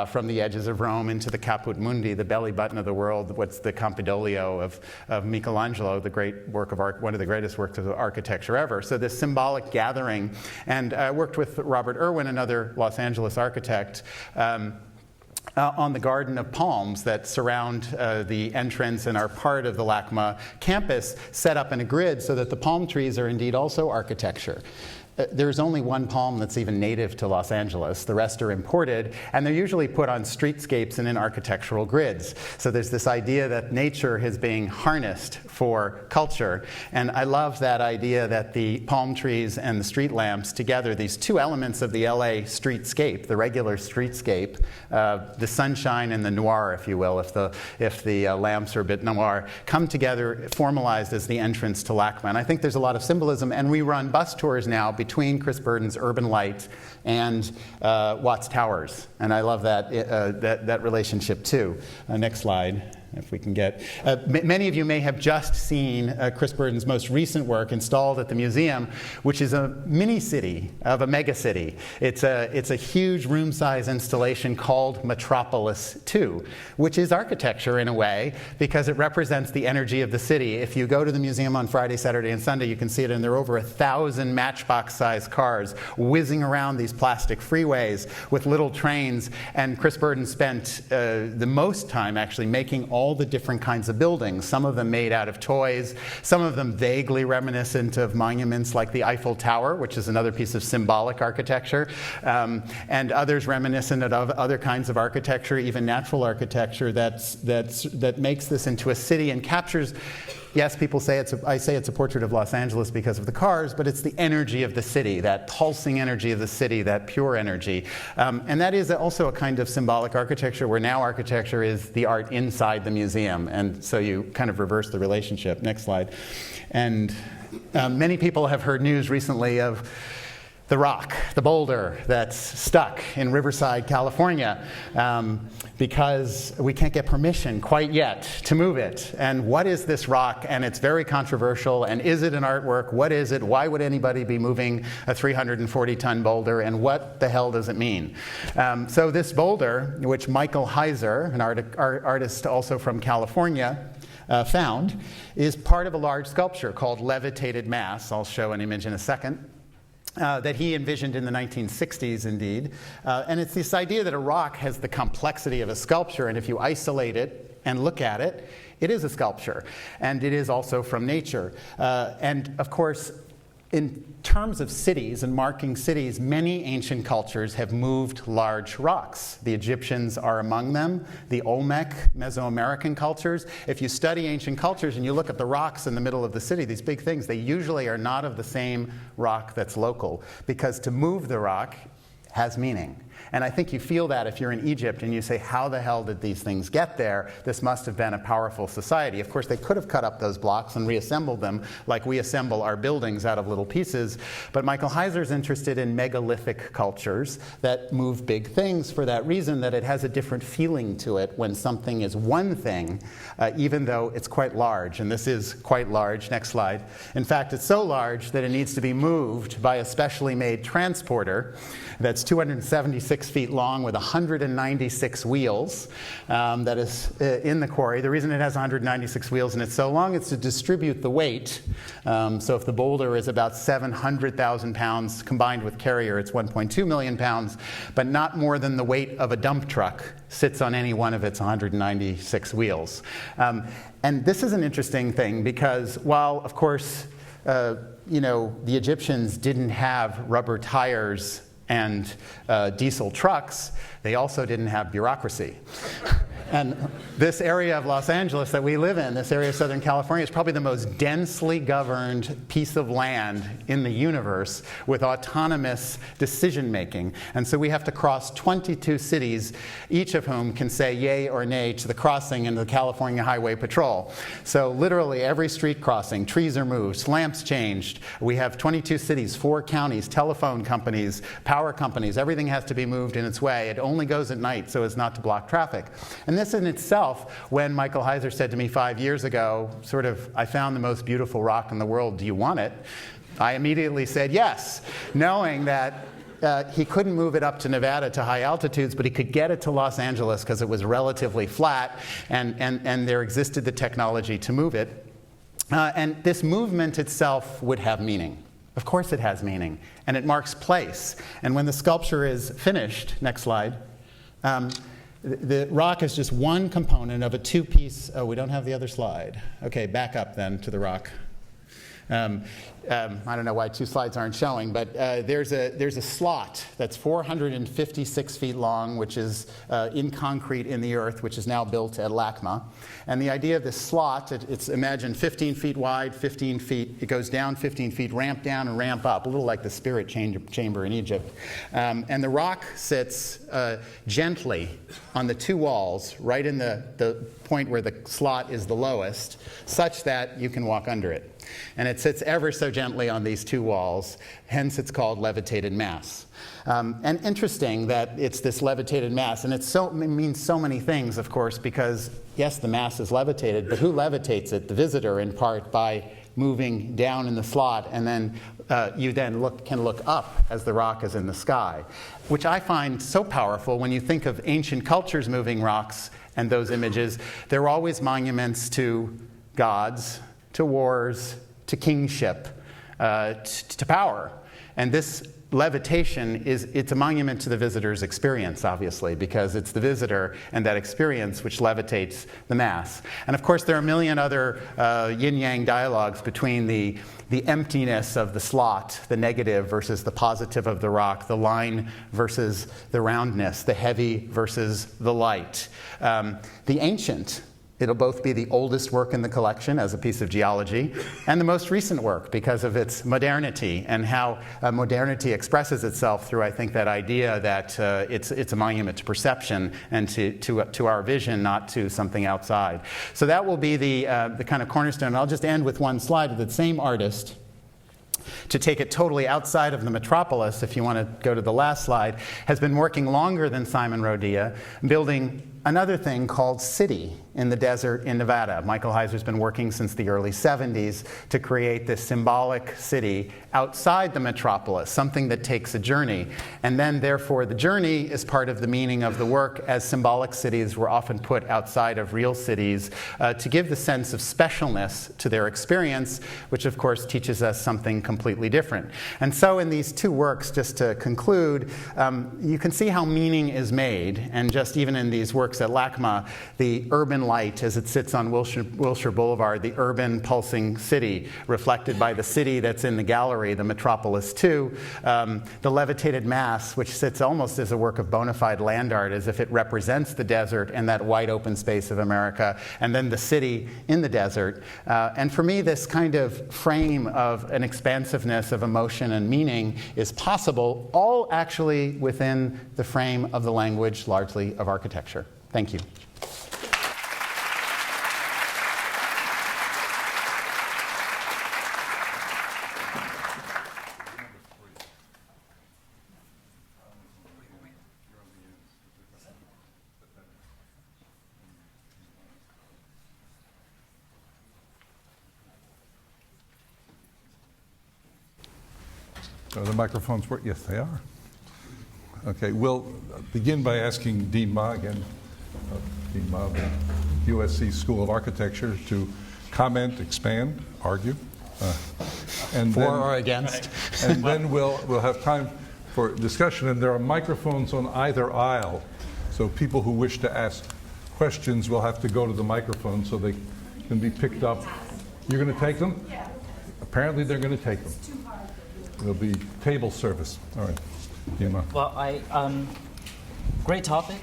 from the edges of Rome into the Caput Mundi, the belly button of the world, what's the Campidoglio of Michelangelo, the great work of art, one of the greatest works of architecture ever. So this symbolic gathering. And I worked with Robert Irwin, another Los Angeles architect, on the garden of palms that surround the entrance and are part of the LACMA campus, set up in a grid so that the palm trees are indeed also architecture. There's only one palm that's even native to Los Angeles. The rest are imported, and they're usually put on streetscapes and in architectural grids. So there's this idea that nature is being harnessed for culture. And I love that idea that the palm trees and the street lamps together, these two elements of the LA streetscape, the regular streetscape, the sunshine and the noir, if you will, if the lamps are a bit noir, come together, formalized as the entrance to LACMA. And I think there's a lot of symbolism, and we run bus tours now between Chris Burden's Urban Light and Watts Towers. And I love that relationship too. Next slide, if we can get. Many of you may have just seen Chris Burden's most recent work installed at the museum, which is a mini-city of a megacity. It's a huge room-size installation called Metropolis 2, which is architecture in a way, because it represents the energy of the city. If you go to the museum on Friday, Saturday, and Sunday, you can see it, and there are over 1,000 Matchbox-sized cars whizzing around these plastic freeways with little trains. And Chris Burden spent the most time actually making all the different kinds of buildings, some of them made out of toys, some of them vaguely reminiscent of monuments like the Eiffel Tower, which is another piece of symbolic architecture, and others reminiscent of other kinds of architecture, even natural architecture that makes this into a city and captures. Yes, people say I say it's a portrait of Los Angeles because of the cars, but it's the energy of the city, that pulsing energy of the city, that pure energy. And that is also a kind of symbolic architecture, where now architecture is the art inside the museum. And so you kind of reverse the relationship. Next slide. And many people have heard news recently of the rock, the boulder that's stuck in Riverside, California, because we can't get permission quite yet to move it. And what is this rock? And it's very controversial. And is it an artwork? What is it? Why would anybody be moving a 340-ton boulder? And what the hell does it mean? So this boulder, which Michael Heiser, an artist also from California, found, is part of a large sculpture called Levitated Mass. I'll show an image in a second. That he envisioned in the 1960s, indeed. And it's this idea that a rock has the complexity of a sculpture, and if you isolate it and look at it, it is a sculpture. And it is also from nature. And of course, in terms of cities and marking cities, many ancient cultures have moved large rocks. The Egyptians are among them, the Olmec, Mesoamerican cultures. If you study ancient cultures and you look at the rocks in the middle of the city, these big things, they usually are not of the same rock that's local, because to move the rock has meaning. And I think you feel that if you're in Egypt and you say, how the hell did these things get there? This must have been a powerful society. Of course, they could have cut up those blocks and reassembled them like we assemble our buildings out of little pieces. But Michael Heiser's interested in megalithic cultures that move big things for that reason, that it has a different feeling to it when something is one thing, even though it's quite large. And this is quite large. Next slide. In fact, it's so large that it needs to be moved by a specially made transporter that's 276 feet long with 196 wheels that is in the quarry. The reason it has 196 wheels and it's so long is to distribute the weight. So if the boulder is about 700,000 pounds combined with carrier, it's 1.2 million pounds, but not more than the weight of a dump truck sits on any one of its 196 wheels. And this is an interesting thing because while, of course, the Egyptians didn't have rubber tires and diesel trucks, they also didn't have bureaucracy. And this area of Los Angeles that we live in, this area of Southern California, is probably the most densely governed piece of land in the universe with autonomous decision-making. And so we have to cross 22 cities, each of whom can say yay or nay to the crossing into the California Highway Patrol. So literally every street crossing, trees are moved, lamps changed. We have 22 cities, 4 counties, telephone companies, power companies. Everything has to be moved in its way. It only goes at night so as not to block traffic. And this in itself, when Michael Heiser said to me 5 years ago, I found the most beautiful rock in the world, do you want it? I immediately said yes, knowing that he couldn't move it up to Nevada to high altitudes, but he could get it to Los Angeles because it was relatively flat, and there existed the technology to move it. And this movement itself would have meaning. Of course it has meaning, and it marks place. And when the sculpture is finished, next slide, the rock is just one component of a two-piece. Oh, we don't have the other slide. Okay, back up then to the rock. I don't know why 2 slides aren't showing, but there's a slot that's 456 feet long, which is in concrete in the earth, which is now built at LACMA. And the idea of this slot, it's imagine 15 feet wide, 15 feet, it goes down 15 feet, ramp down and ramp up, a little like the spirit chamber in Egypt. And the rock sits gently on the 2 walls, right in the point where the slot is the lowest, such that you can walk under it. And it sits ever so gently on these 2 walls, hence it's called levitated mass. And interesting that it's this levitated mass, and it means so many things, of course, because yes, the mass is levitated, but who levitates it? The visitor, in part, by moving down in the slot, and then you then can look up as the rock is in the sky, which I find so powerful when you think of ancient cultures moving rocks and those images. They're always monuments to gods, to wars, to kingship, to power. And this levitation it's a monument to the visitor's experience, obviously, because it's the visitor and that experience which levitates the mass. And of course, there are a million other yin-yang dialogues between the emptiness of the slot, the negative versus the positive of the rock, the line versus the roundness, the heavy versus the light. The ancient. It'll both be the oldest work in the collection as a piece of geology and the most recent work because of its modernity and how modernity expresses itself through, I think, that idea that it's a monument to perception and to our vision, not to something outside. So that will be the kind of cornerstone. I'll just end with one slide of the same artist. To take it totally outside of the metropolis, if you want to go to the last slide, has been working longer than Simon Rodia, building another thing called City in the desert in Nevada. Michael Heiser's been working since the early 70s to create this symbolic city outside the metropolis, something that takes a journey. And then, therefore, the journey is part of the meaning of the work, as symbolic cities were often put outside of real cities to give the sense of specialness to their experience, which, of course, teaches us something completely different. And so in these 2 works, just to conclude, you can see how meaning is made. And just even in these works at LACMA, the urban light as it sits on Wilshire Boulevard, the urban pulsing city, reflected by the city that's in the gallery, the Metropolis 2, the levitated mass, which sits almost as a work of bona fide land art, as if it represents the desert and that wide open space of America, and then the city in the desert. And for me, this kind of frame of an expansiveness of emotion and meaning is possible, all actually within the frame of the language, largely of architecture. Thank you. Are the microphones work? Yes, they are. Okay, we'll begin by asking Dean Ma again, Dean Ma of the USC School of Architecture, to comment, expand, argue, and For then, or against? And then we'll have time for discussion. And there are microphones on either aisle, so people who wish to ask questions will have to go to the microphone so they can be picked up. You're going to take them? Yeah. Apparently, they're going to take them. There'll be table service. All right. Yema. Well, great topic.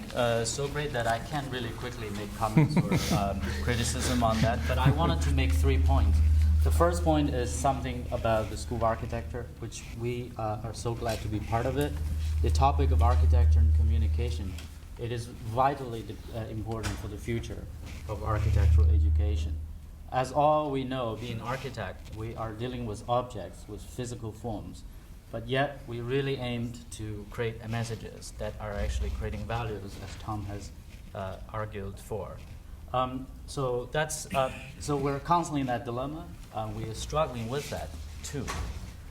So great that I can't really quickly make comments or criticism on that. But I wanted to make 3 points. The first point is something about the School of Architecture, which we are so glad to be part of it. The topic of architecture and communication. It is vitally important for the future of architectural education. As all we know, being architect, we are dealing with objects, with physical forms, but yet we really aimed to create messages that are actually creating values, as Thom has argued for. So we're constantly in that dilemma. We are struggling with that too.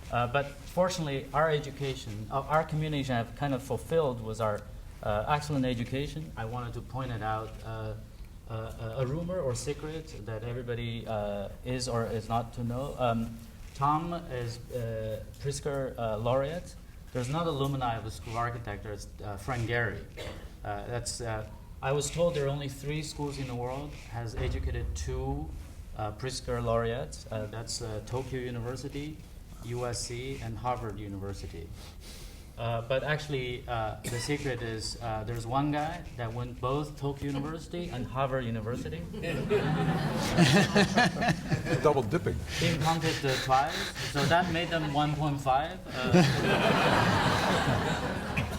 But fortunately, our education, our community have kind of fulfilled with our excellent education. I wanted to point it out. A rumor or secret that everybody is or is not to know. Thom is Pritzker laureate. There's not alumni of the School of Architecture. It's Frank Gehry. I was told there are only 3 schools in the world has educated 2 Pritzker laureates. That's Tokyo University, USC, and Harvard University. But actually, the secret is there's one guy that went both Tokyo University and Harvard University. Double dipping. Being counted twice, so that made them 1.5.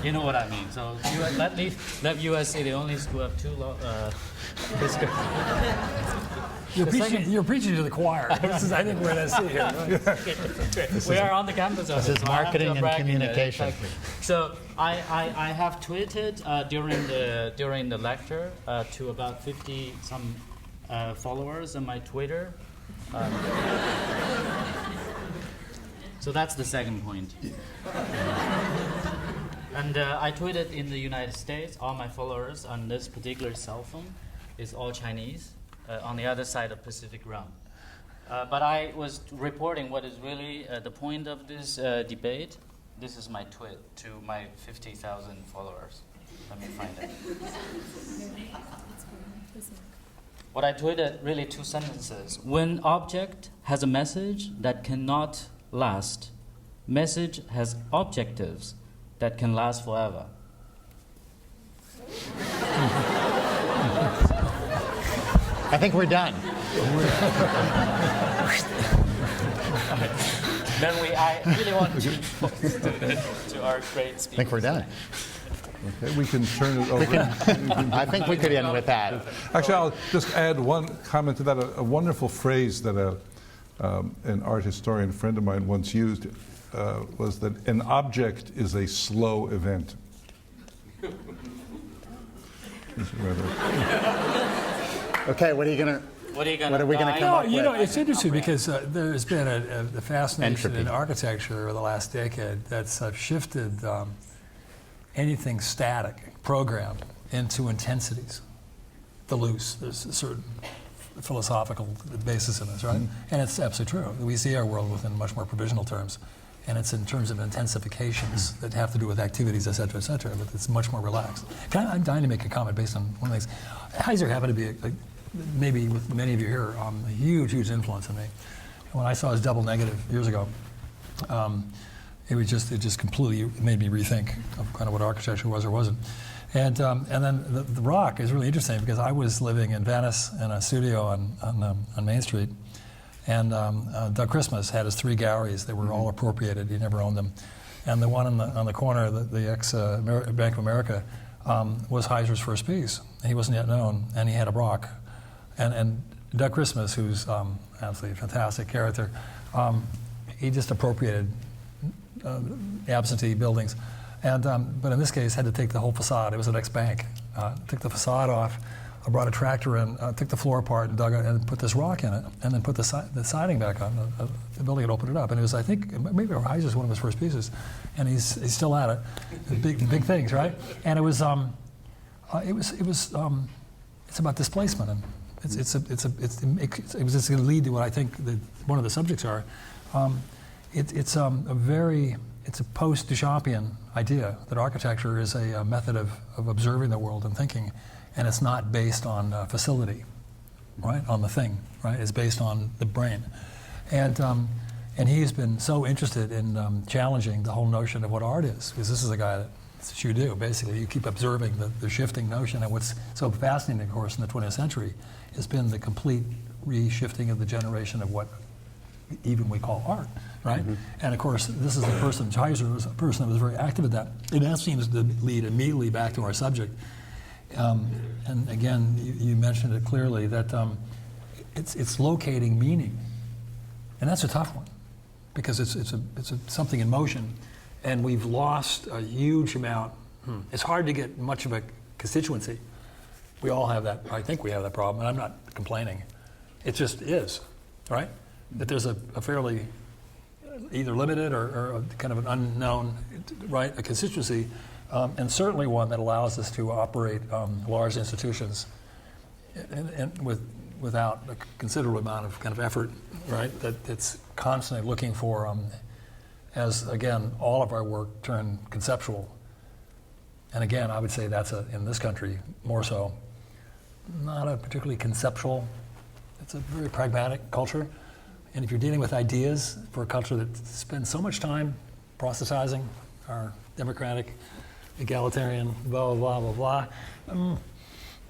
You know what I mean. So let USC the only school of 2 Pritzker. You're preaching to the choir. This is, I think, we're going to see here. We are on the campus of This it, is so I have marketing to and brag in it, communication. exactly. So I have tweeted during the lecture to about 50 some followers on my Twitter. So that's the second point. And I tweeted in the United States, all my followers on this particular cell phone is all Chinese on the other side of Pacific Rim. But I was reporting what is really the point of this debate. This is my tweet to my 50,000 followers. Let me find it. What I tweeted, really 2 sentences. When object has a message that cannot last, message has objectives that can last forever. I think we're done. Then I really want to our great speakers. I think we're done. Okay, we can turn it over. I think we could end with that. Actually, I'll just add one comment to that. A wonderful phrase that an art historian friend of mine once used was that an object is a slow event. Okay, what are we going to come up with? You know, it's interesting because there's been a fascination in architecture over the last decade that's shifted anything static, programmed, into intensities. The loose. There's a certain philosophical basis in this, right? And it's absolutely true. We see our world within much more provisional terms. And it's in terms of intensifications that have to do with activities, et cetera, but it's much more relaxed. I'm dying to make a comment based on one of the things. Heiser happened to be, maybe with many of you here, a huge influence on me. When I saw his double negative years ago, it just completely made me rethink of kind of what architecture was or wasn't. And then the rock is really interesting because I was living in Venice in a studio on Main Street. And Doug Christmas had his 3 galleries. They were all appropriated. He never owned them. And the one on the corner, the ex-Bank of America, was Heiser's first piece. He wasn't yet known, and he had a Brock. And Doug Christmas, who's absolutely a fantastic character, he just appropriated absentee buildings. And but in this case, had to take the whole facade. It was an ex-bank. Took the facade off. I brought a tractor in, took the floor apart, and dug it, and put this rock in it, and then put the siding back on the building and opened it up. And it was, I think, maybe Heiser's one of his first pieces, and he's still at it. Big things, right? And it was it's about displacement, and it was just going to lead to what I think one of the subjects are. It's a post-Duchampian idea that architecture is a method of observing the world and thinking. And it's not based on facility, right? On the thing, right? It's based on the brain. And he's been so interested in challenging the whole notion of what art is, because this is a guy that's what you do, basically. You keep observing the shifting notion. And what's so fascinating, of course, in the 20th century has been the complete reshifting of the generation of what even we call art, right? And of course, this is a person, Heiser was a person that was very active at that. And that seems to lead immediately back to our subject. And again, you mentioned it clearly that it's locating meaning, and that's a tough one because it's something in motion, and we've lost a huge amount. It's hard to get much of a constituency. We all have that. I think we have that problem, and I'm not complaining. It just is, right? That there's a fairly either limited or a kind of an unknown, right? A constituency. And certainly one that allows us to operate large institutions and without a considerable amount of kind of effort, right? That's constantly looking for, as again, all of our work turned conceptual, And again, I would say that's, in this country, more so, not a particularly conceptual, it's a very pragmatic culture. And if you're dealing with ideas for a culture that spends so much time processing our democratic, egalitarian, blah, blah, blah, blah, blah,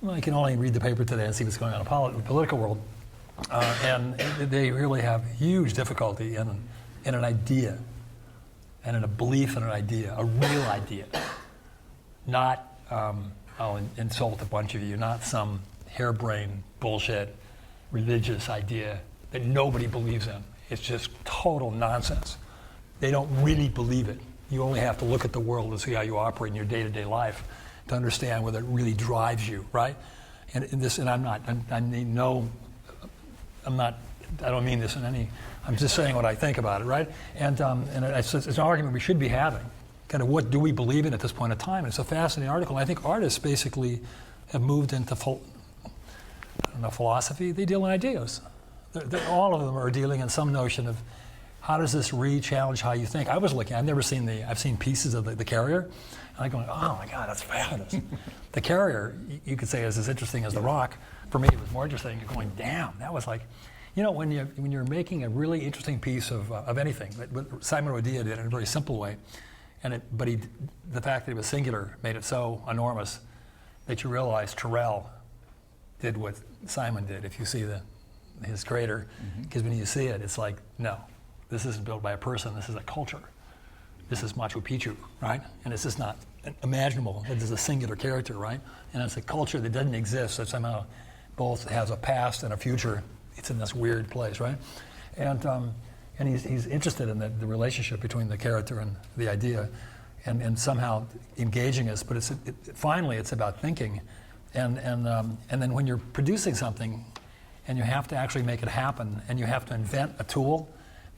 well, you can only read the paper today and see what's going on in the political world. And they really have huge difficulty in an idea and in a belief in an idea, a real idea. Not, I'll insult a bunch of you, not some harebrained bullshit religious idea that nobody believes in. It's just total nonsense. They don't really believe it. You only have to look at the world and see how you operate in your day-to-day life to understand whether it really drives you, right? And I don't mean this in any, I'm just saying what I think about it, right? And it's an argument we should be having. Kind of what do we believe in at this point in time? And it's a fascinating article. And I think artists basically have moved into philosophy. They deal in ideas. All of them are dealing in some notion of how does this re-challenge how you think. I've seen pieces of the Carrier, and I'm going, oh my God, that's fabulous. The Carrier, you could say, is as interesting as the Rock. For me, it was more interesting. You're going, damn, that was like, when you're making a really interesting piece of anything, but Simon Rodia did it in a very simple way, the fact that it was singular made it so enormous that you realize Terrell did what Simon did. If you see his crater, because when you see it, it's like, no, this isn't built by a person. This is a culture. This is Machu Picchu, right? And it's just not imaginable. It is a singular character, right? And it's a culture that doesn't exist, that somehow both has a past and a future. It's in this weird place, right? And he's interested in the relationship between the character and the idea, and somehow engaging us. But finally, it's about thinking, and then when you're producing something, and you have to actually make it happen, and you have to invent a tool,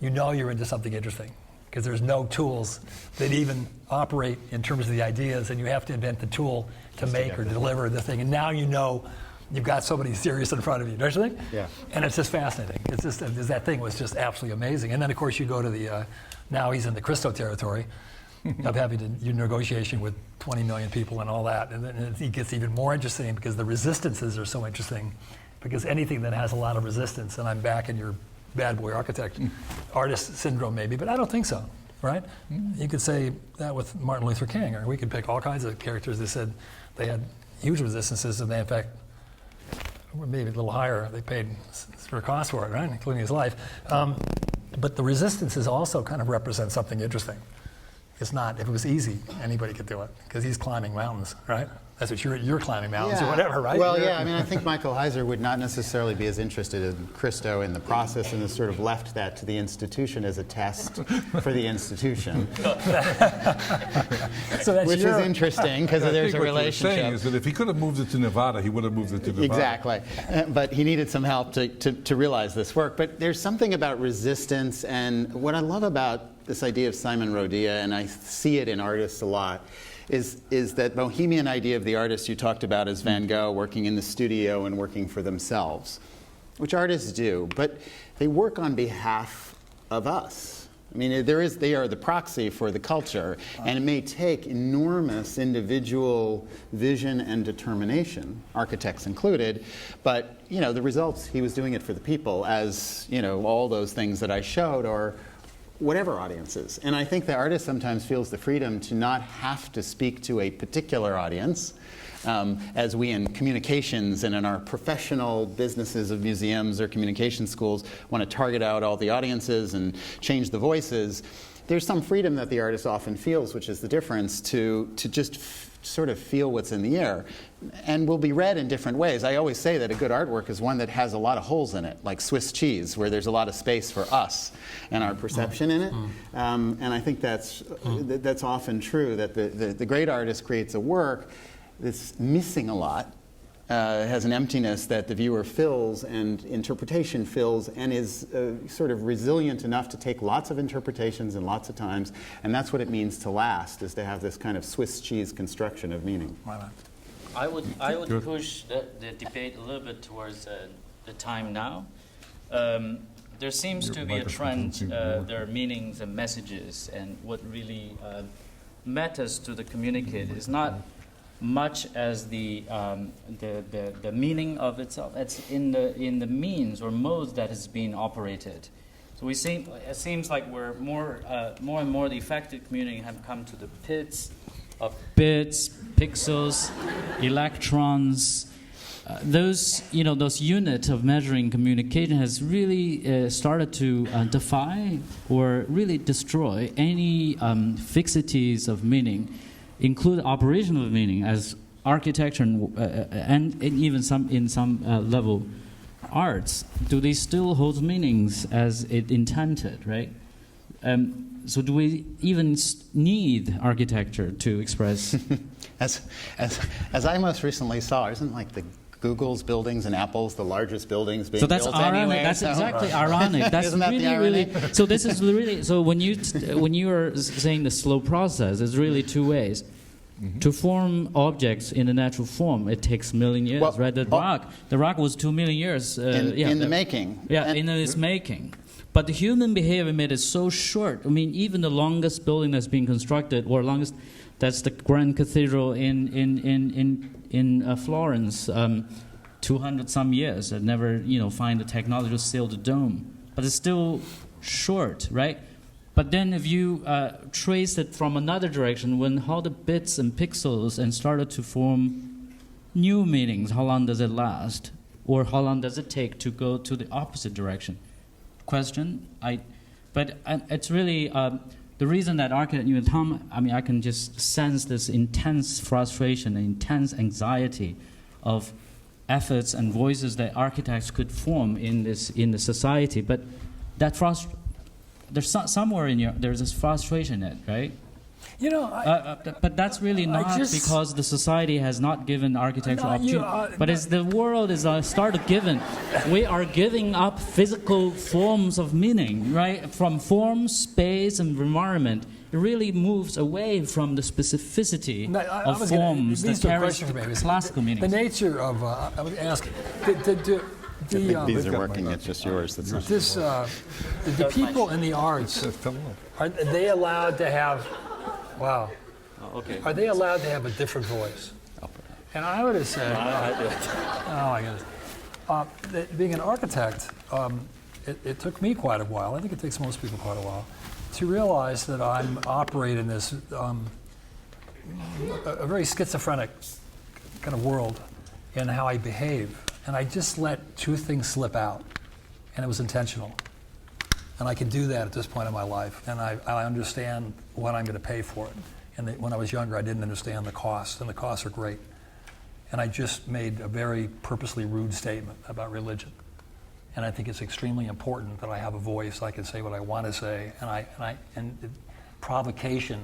you're into something interesting, because there's no tools that even operate in terms of the ideas, and you have to invent the tool to make or deliver the thing. And now you've got somebody serious in front of you, don't you think? Yeah. And it's just fascinating. It's just, that thing was just absolutely amazing. And then, of course, you go to now he's in the Christo territory of having to do negotiation with 20 million people and all that. And then it gets even more interesting because the resistances are so interesting, because anything that has a lot of resistance, and I'm back in your bad boy architect, artist syndrome maybe, but I don't think so, right? You could say that with Martin Luther King, or we could pick all kinds of characters that said they had huge resistances, and they, in fact, were maybe a little higher. They paid for a cost for it, right, including his life. But the resistances also kind of represent something interesting. It's not, if it was easy, anybody could do it, because he's climbing mountains, right? That's what you're climbing mountains or whatever, right? Well, yeah, I think Michael Heiser would not necessarily be as interested in Christo in the process, and has sort of left that to the institution as a test for the institution. Which is interesting, because there's a relationship. What you're saying is that if he could have moved it to Nevada, he would have moved it to Nevada. Exactly. But he needed some help to realize this work. But there's something about resistance, and what I love about this idea of Simon Rodia, and I see it in artists a lot, is that bohemian idea of the artist you talked about as Van Gogh working in the studio and working for themselves, which artists do, but they work on behalf of us. I mean, they are the proxy for the culture, and it may take enormous individual vision and determination, architects included, but the results, he was doing it for the people, as all those things that I showed are whatever audiences. And I think the artist sometimes feels the freedom to not have to speak to a particular audience, as we in communications and in our professional businesses of museums or communication schools want to target out all the audiences and change the voices. There's some freedom that the artist often feels, which is the difference, to just sort of feel what's in the air, and will be read in different ways. I always say that a good artwork is one that has a lot of holes in it, like Swiss cheese, where there's a lot of space for us and our perception in it. And I think that's often true, that the great artist creates a work that's missing a lot, has an emptiness that the viewer fills and interpretation fills, and is sort of resilient enough to take lots of interpretations and lots of times. And that's what it means to last, is to have this kind of Swiss cheese construction of meaning. I would push the debate a little bit towards the time now. There seems to be a trend. There are meanings and messages, and what really methods to the communicate is not much as the meaning of itself. It's in the means or modes that is being operated. So it seems like we're more and more the effective communicating have come to the pits of bits, pixels, electrons. Those units of measuring communication has really started to defy or really destroy any fixities of meaning, include operation of meaning as architecture and even in some level arts. Do they still hold meanings as it intended, right? So do we even need architecture to express? As I most recently saw, isn't like the Google's buildings and Apple's the largest buildings being built ironic. anyway? That's exactly ironic. That's Isn't that really, the irony? really. So this is really. So when you are saying the slow process, it's really two ways. Mm-hmm. To form objects in a natural form, it takes a million years, well, right? The rock was 2 million years. In the making. Yeah, in its making. But the human behavior made it so short. I mean, even the longest building that's being constructed, or longest, that's the Grand Cathedral in Florence, 200 some years. I'd never, find the technology to seal the dome. But it's still short, right? But then if you trace it from another direction, how the bits and pixels and started to form new meanings, how long does it last? Or how long does it take to go to the opposite direction? Question. But it's really the reason that architect, Thom, I can just sense this intense frustration and intense anxiety of efforts and voices that architects could form in the society. But that there's somewhere there's this frustration in it, right? But that's really not because the society has not given architecture opportunity. But as the world is started giving, we are giving up physical forms of meaning, right? From form, space, and environment. It really moves away from the specificity of forms that carries classical meanings. The nature of, I was asking, these are working, it's just yours. That's not the people in the arts, are they allowed to have, wow. Okay. Are they allowed to have a different voice? And I would have said, oh my goodness. That being an architect, it took me quite a while, I think it takes most people quite a while, to realize that I'm operating this a very schizophrenic kind of world in how I behave. And I just let two things slip out, and it was intentional. And I can do that at this point in my life, and I understand what I'm going to pay for it. And when I was younger, I didn't understand the costs, and the costs are great. And I just made a very purposely rude statement about religion. And I think it's extremely important that I have a voice. I can say what I want to say, and provocation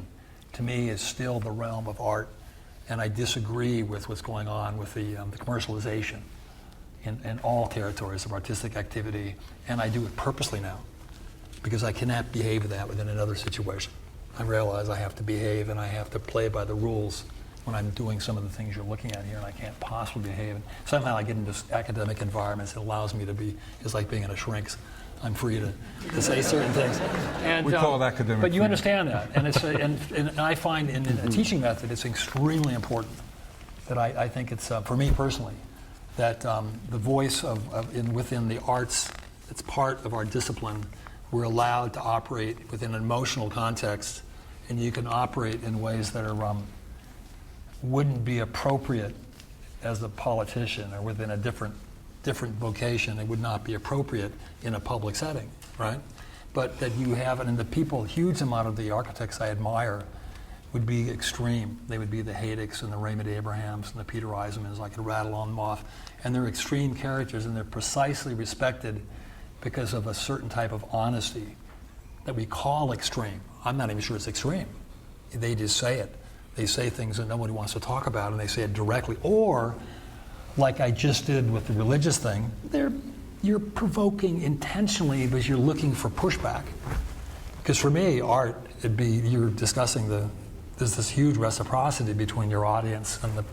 to me is still the realm of art. And I disagree with what's going on with the commercialization in all territories of artistic activity, and I do it purposely now because I cannot behave that within another situation. I realize I have to behave and I have to play by the rules when I'm doing some of the things you're looking at here, and I can't possibly behave. And somehow I get into academic environments. It allows me to be, it's like being in a shrinks. I'm free to say certain things. And, we call it academic but you freedom. understand that, and it's and I find in a teaching method it's extremely important that I think it's for me personally that the voice within the arts, it's part of our discipline. We're allowed to operate within an emotional context, and you can operate in ways that are wouldn't be appropriate as a politician or within a different vocation. It would not be appropriate in a public setting, right? But that you have it, and the people, huge amount of the architects I admire would be extreme. They would be the Haydicks and the Raymond Abrahams and the Peter Eisenmans. I could rattle on them off. And they're extreme characters, and they're precisely respected because of a certain type of honesty that we call extreme. I'm not even sure it's extreme. They just say it. They say things that nobody wants to talk about, and they say it directly. Or, like I just did with the religious thing, you're provoking intentionally because you're looking for pushback. Because for me, art, you're discussing there's this huge reciprocity between your audience and the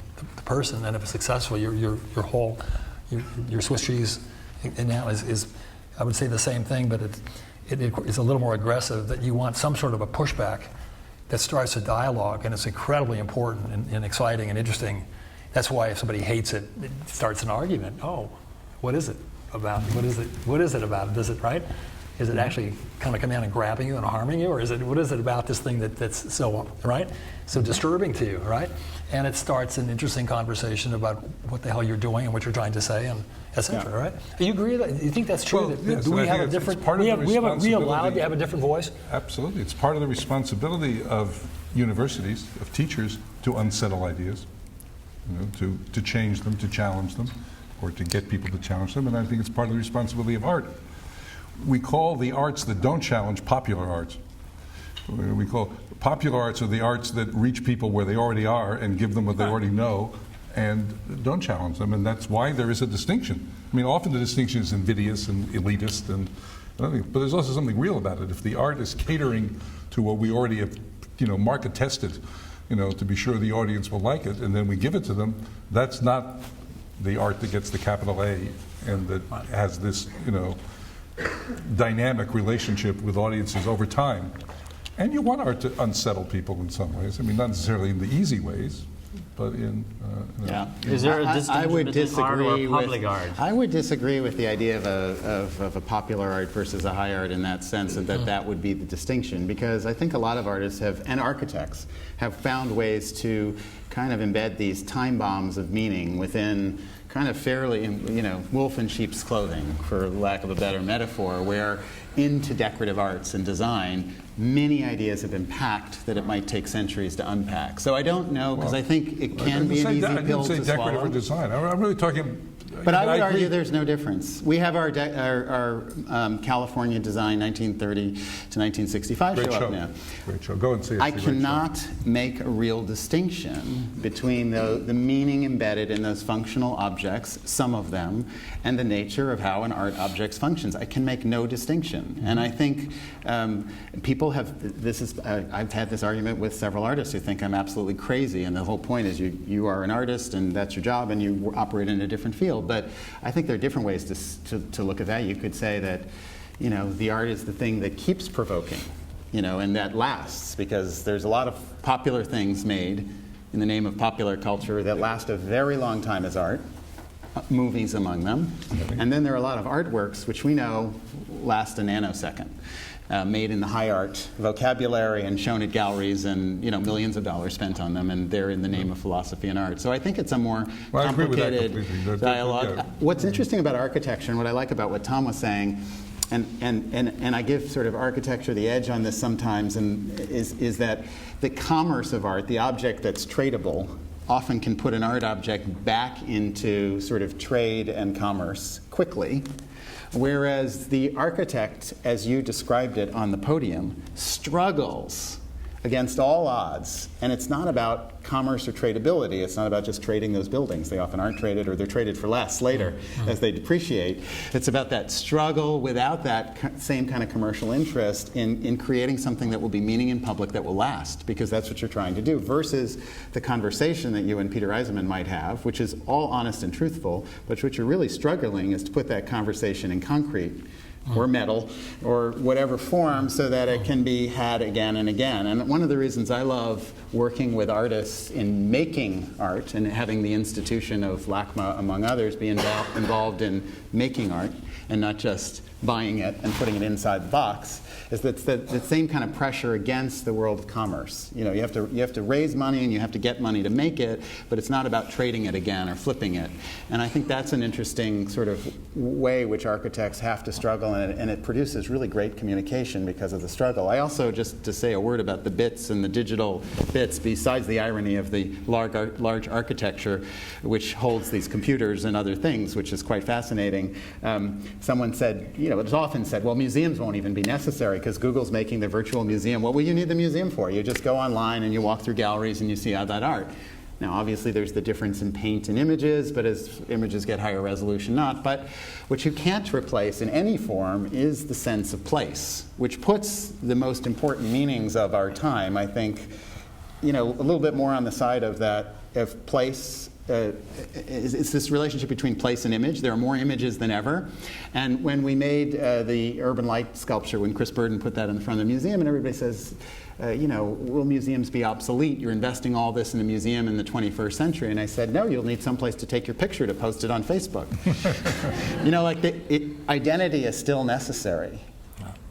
person, and if it's successful, your Swiss cheese is I would say the same thing, but it's a little more aggressive, that you want some sort of a pushback that starts a dialogue, and it's incredibly important and exciting and interesting. That's why if somebody hates it, it starts an argument. Oh, what is it about? What is it about? Does it, right? Is it actually kind of coming down and grabbing you and harming you, or what is it about this thing that's so, right? So disturbing to you, right? And it starts an interesting conversation about what the hell you're doing and what you're trying to say, and et cetera, right? Do you agree that, do you think that's true? Well, yes, do we I have think a different, it's part of the are we allowed responsibility. to have a different voice? Absolutely. It's part of the responsibility of universities, of teachers, to unsettle ideas, to change them, to challenge them, or to get people to challenge them. And I think it's part of the responsibility of art. We call the arts that don't challenge popular arts. We call popular arts are the arts that reach people where they already are and give them what they already know and don't challenge them. And that's why there is a distinction. I mean, often the distinction is invidious and elitist, but there's also something real about it. If the art is catering to what we already have, market tested, to be sure the audience will like it, and then we give it to them, that's not the art that gets the capital A and that has this, dynamic relationship with audiences over time. And you want art to unsettle people in some ways. I mean, not necessarily in the easy ways, but in Yeah. Is there a distinction between art or public art? I would disagree with the idea of a popular art versus a high art in that sense, and that would be the distinction, because I think a lot of artists and architects have found ways to kind of embed these time bombs of meaning within kind of fairly, wolf in sheep's clothing, for lack of a better metaphor, where into decorative arts and design, many ideas have been packed that it might take centuries to unpack. So I don't know, because I think it can be an easy pill to swallow. I didn't say decorative or design. I'm really talking... But I would argue there's no difference. We have our California design 1930 to 1965 Great show show up now. Great show. Go and see it. I It's a great cannot make a real distinction between the meaning embedded in those functional objects, some of them, and the nature of how an art object functions. I can make no distinction. And I think people have, I've had this argument with several artists who think I'm absolutely crazy, and the whole point is you are an artist and that's your job and you operate in a different field. But I think there are different ways to look at that. You could say that, the art is the thing that keeps provoking, and that lasts, because there's a lot of popular things made in the name of popular culture that last a very long time as art, movies among them. And then there are a lot of artworks which we know last a nanosecond. Made in the high art vocabulary and shown at galleries, and millions of dollars spent on them, and they're in the name of philosophy and art. So I think it's a more complicated dialogue. What's interesting about architecture, and what I like about what Thom was saying, and I give sort of architecture the edge on this sometimes, and is that the commerce of art, the object that's tradable, often can put an art object back into sort of trade and commerce quickly. Whereas the architect, as you described it on the podium, struggles against all odds. And it's not about commerce or tradability. It's not about just trading those buildings. They often aren't traded, or they're traded for less later as they depreciate. It's about that struggle without that same kind of commercial interest in creating something that will be meaning in public, that will last, because that's what you're trying to do, versus the conversation that you and Peter Eisenman might have, which is all honest and truthful, but what you're really struggling is to put that conversation in concrete or metal or whatever form, so that it can be had again and again. And one of the reasons I love working with artists in making art, and having the institution of LACMA, among others, be involved in making art and not just buying it and putting it inside the box, is that the same kind of pressure against the world of commerce. You have to raise money and you have to get money to make it, but it's not about trading it again or flipping it. And I think that's an interesting sort of way which architects have to struggle, and it produces really great communication because of the struggle. I also, just to say a word about the bits and the digital bits, besides the irony of the large architecture which holds these computers and other things, which is quite fascinating. Someone said, it's often said, well, museums won't even be necessary because Google's making the virtual museum. What will you need the museum for? You just go online and you walk through galleries and you see all that art. Now, obviously, there's the difference in paint and images, but as images get higher resolution, not. But what you can't replace in any form is the sense of place, which puts the most important meanings of our time, I think, a little bit more on the side of that, of place. It's this relationship between place and image. There are more images than ever. And when we made the urban light sculpture, when Chris Burden put that in the front of the museum, and everybody says, will museums be obsolete? You're investing all this in a museum in the 21st century. And I said, no, you'll need someplace to take your picture to post it on Facebook. Identity is still necessary.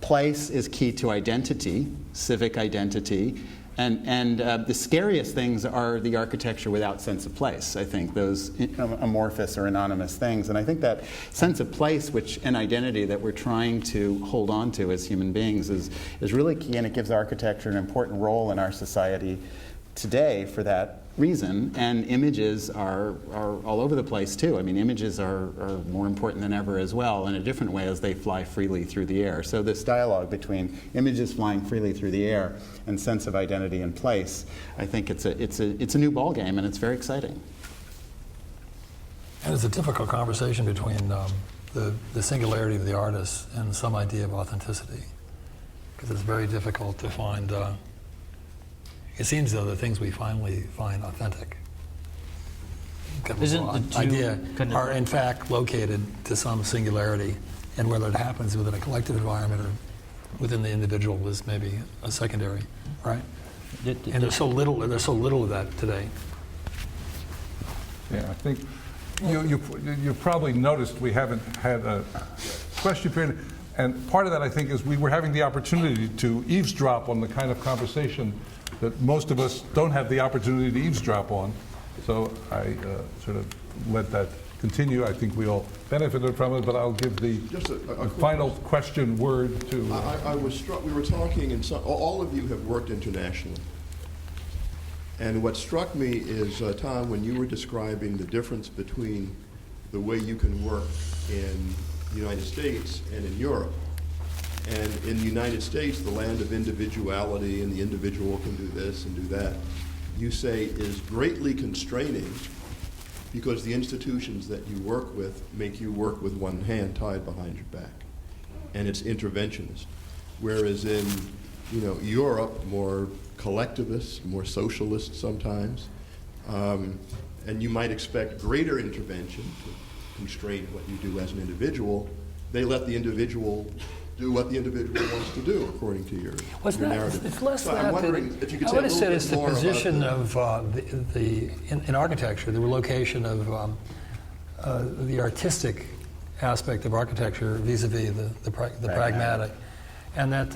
Place is key to identity, civic identity. And the scariest things are the architecture without sense of place, I think, those amorphous or anonymous things. And I think that sense of place and identity that we're trying to hold on to as human beings is really key, and it gives architecture an important role in our society today for that reason. And images are all over the place, too. I mean, images are more important than ever as well, in a different way as they fly freely through the air. So this dialogue between images flying freely through the air and sense of identity and place, I think it's a new ballgame, and it's very exciting. And it's a difficult conversation between the singularity of the artist and some idea of authenticity, because it's very difficult to find. It seems, though, the things we finally find authentic idea are, in fact, located to some singularity, and whether it happens within a collective environment or within the individual is maybe a secondary, right? And there's so little of that today. Yeah, I think you've probably noticed we haven't had a question period, and part of that, I think, is we were having the opportunity to eavesdrop on the kind of conversation that most of us don't have the opportunity to eavesdrop on. So I sort of let that continue. I think we all benefited from it, but I'll give the final question word to... I was struck, we were talking, and all of you have worked internationally. And what struck me is, Tom, when you were describing the difference between the way you can work in the United States and in Europe. And in the United States, the land of individuality, and the individual can do this and do that, you say is greatly constraining because the institutions that you work with make you work with one hand tied behind your back. And it's interventionist. Whereas in Europe, more collectivist, more socialist sometimes, and you might expect greater intervention to constrain what you do as an individual. They let the individual do what the individual wants to do, according to your narrative. It's less so I'm wondering if you could say a little bit more about I would have said it's the position of in architecture, the relocation of the artistic aspect of architecture vis-a-vis the pragmatic, and that.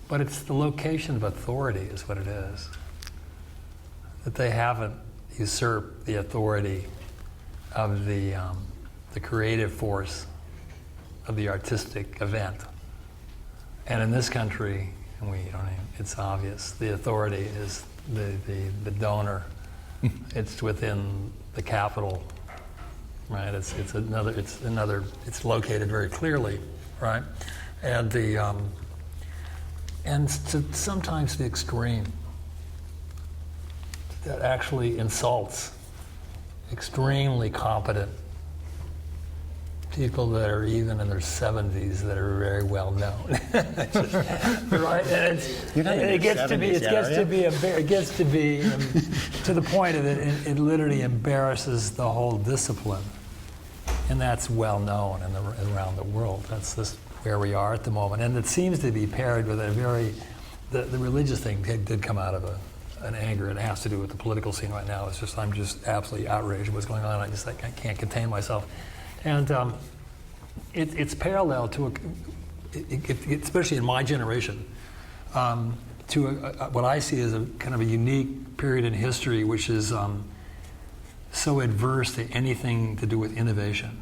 But it's the location of authority is what it is. That they haven't usurped the authority of the creative force of the artistic event. And in this country, it's obvious, the authority is the donor. It's within the capital, right? It's located very clearly, right? And sometimes the extreme that actually insults extremely competent people that are even in their 70s that are very well known, right? And it gets to be to the point of it literally embarrasses the whole discipline, and that's well known around the world. That's just where we are at the moment, and it seems to be paired with the religious thing did come out of an anger, and it has to do with the political scene right now. It's just I'm just absolutely outraged at what's going on. I can't contain myself. And it's parallel to, especially in my generation, to what I see as a kind of a unique period in history, which is so adverse to anything to do with innovation.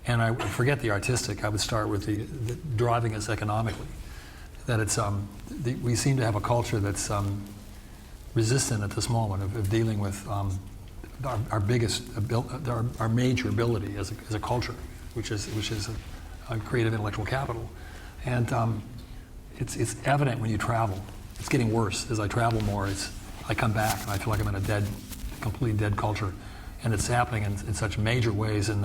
And I forget the artistic. I would start with the driving us economically. That it's we seem to have a culture that's resistant at this moment of dealing with. Our major ability as a culture, which is a creative intellectual capital, and it's evident when you travel. It's getting worse as I travel more. I come back and I feel like I'm in a completely dead culture, and it's happening in such major ways. And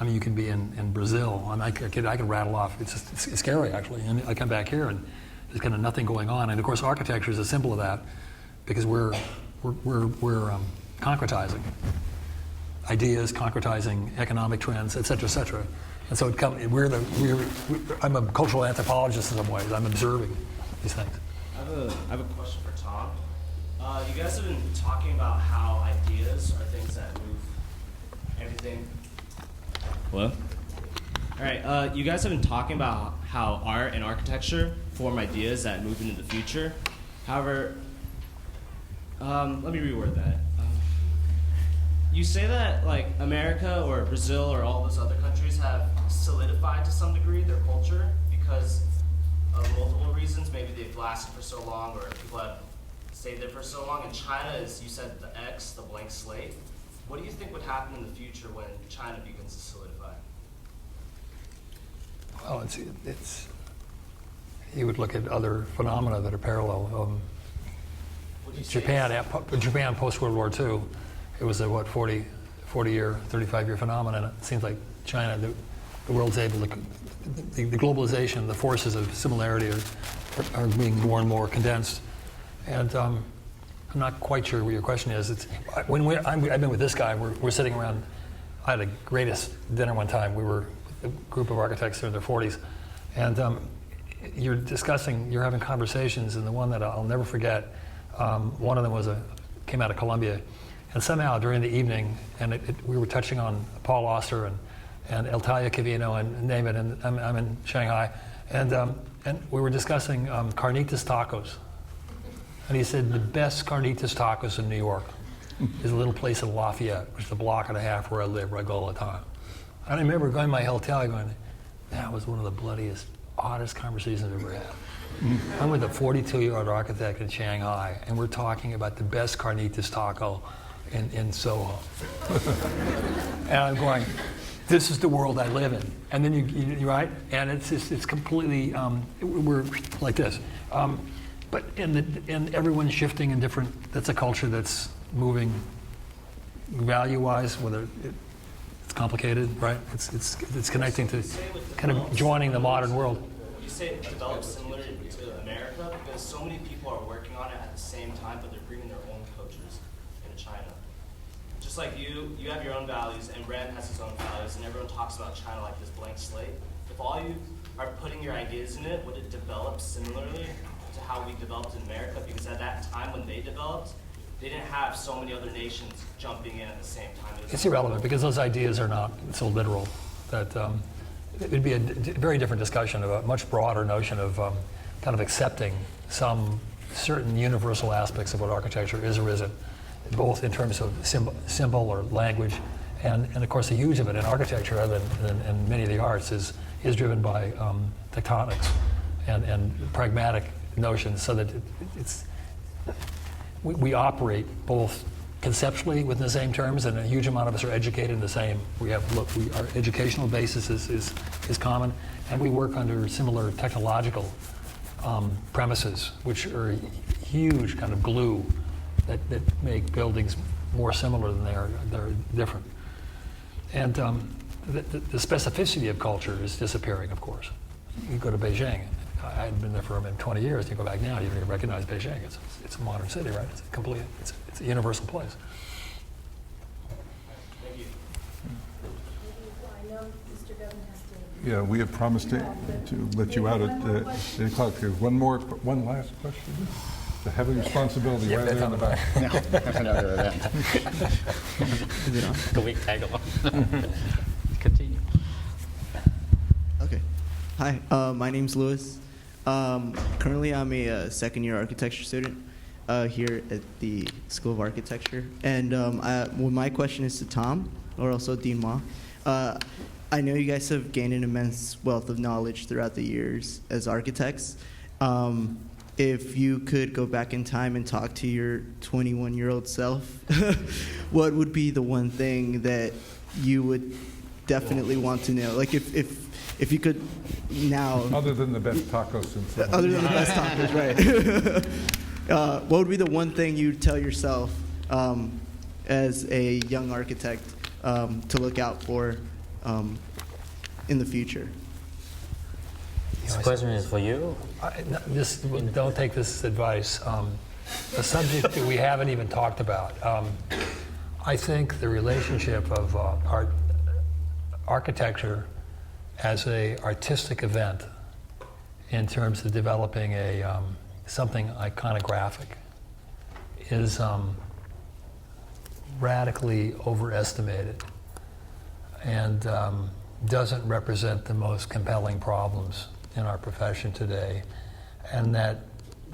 you can be in Brazil, and I can rattle off. It's scary actually. And I come back here and there's kind of nothing going on. And of course, architecture is a symbol of that, because we're concretizing ideas, concretizing economic trends, et cetera, and so I'm a cultural anthropologist in some ways. I'm observing these things. I have a question for Thom. You guys have been talking about how ideas are things that move everything. Hello? All right, you guys have been talking about how art and architecture form ideas that move into the future. However, let me reword that. You say that like America or Brazil or all those other countries have solidified to some degree their culture because of multiple reasons. Maybe they've lasted for so long, or people have stayed there for so long. And China is, you said, the X, the blank slate. What do you think would happen in the future when China begins to solidify? Well, it's you would look at other phenomena that are parallel. Japan post World War II, it was a 40-year, 35-year phenomenon. It seems like China, the world's able to, the globalization, the forces of similarity are being more and more condensed. And I'm not quite sure what your question is. I've been with this guy. We're sitting around. I had the greatest dinner one time. We were a group of architects in their 40s, and you're having conversations, and the one that I'll never forget, one of them came out of Columbia, and somehow during the evening, and we were touching on Paul Auster and El Talia Cavino and name it, and I'm in Shanghai, and we were discussing carnitas tacos, and he said the best carnitas tacos in New York is a little place in Lafayette, which is a block and a half where I live, where I go all the time. I remember going to my hotel going, that was one of the bloodiest, oddest conversations I've ever had. I'm with a 42-year-old architect in Shanghai, and we're talking about the best carnitas taco in Soho. And I'm going, this is the world I live in. And then you right? And it's completely, we're like this. But and everyone's shifting in different, that's a culture that's moving value-wise, whether it's complicated, right? It's connecting to kind of joining the modern world. You say it develops similar to America because so many people are working on it at the same time, but they're bringing their own cultures into China. Just like you have your own values, and Ren has his own values, and everyone talks about China like this blank slate. If all you are putting your ideas in it, would it develop similarly to how we developed in America? Because at that time when they developed, they didn't have so many other nations jumping in at the same time. It's irrelevant because those ideas are not so literal that it would be a very different discussion of a much broader notion of kind of accepting some certain universal aspects of what architecture is or isn't, both in terms of symbol or language, and of course the use of it in architecture, other than in many of the arts, is driven by tectonics and pragmatic notions, so that we operate both conceptually within the same terms, and a huge amount of us are educated in the same. Our educational basis is common, and we work under similar technological premises, which are huge kind of glue that make buildings more similar than they're different. And the specificity of culture is disappearing, of course. You go to Beijing. I hadn't been there for 20 years. You go back now, you don't even recognize Beijing. It's a modern city, right? It's a universal place. Thank you. I know Mr. Govan has to. Yeah, we have promised to let you out at 8 o'clock. There's one last question. The heavy responsibility right there in the back. Continue. Okay. Hi, my name's Louis. Currently, I'm a second-year architecture student here at the School of Architecture. And my question is to Thom, or also Dean Ma. I know you guys have gained an immense wealth of knowledge throughout the years as architects. If you could go back in time and talk to your 21-year-old self, what would be the one thing that you would definitely want to know? Like if you could now... Other than the best tacos since... Other than the best tacos, right. What would be the one thing you'd tell yourself as a young architect to look out for in the future? This question is for you. Just don't take this as advice. A subject that we haven't even talked about. I think the relationship of architecture as an artistic event in terms of developing a something iconographic is radically overestimated and doesn't represent the most compelling problems in our profession today, and that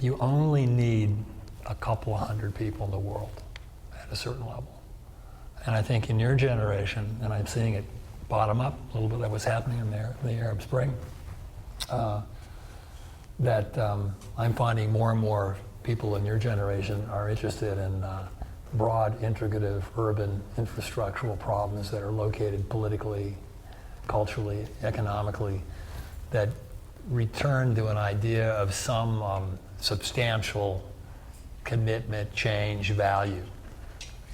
you only need a couple hundred people in the world at a certain level. And I think in your generation, and I'm seeing it bottom up a little bit, that was happening in the Arab Spring, that I'm finding more and more people in your generation are interested in broad, integrative, urban, infrastructural problems that are located politically, culturally, economically, that return to an idea of some substantial commitment, change, value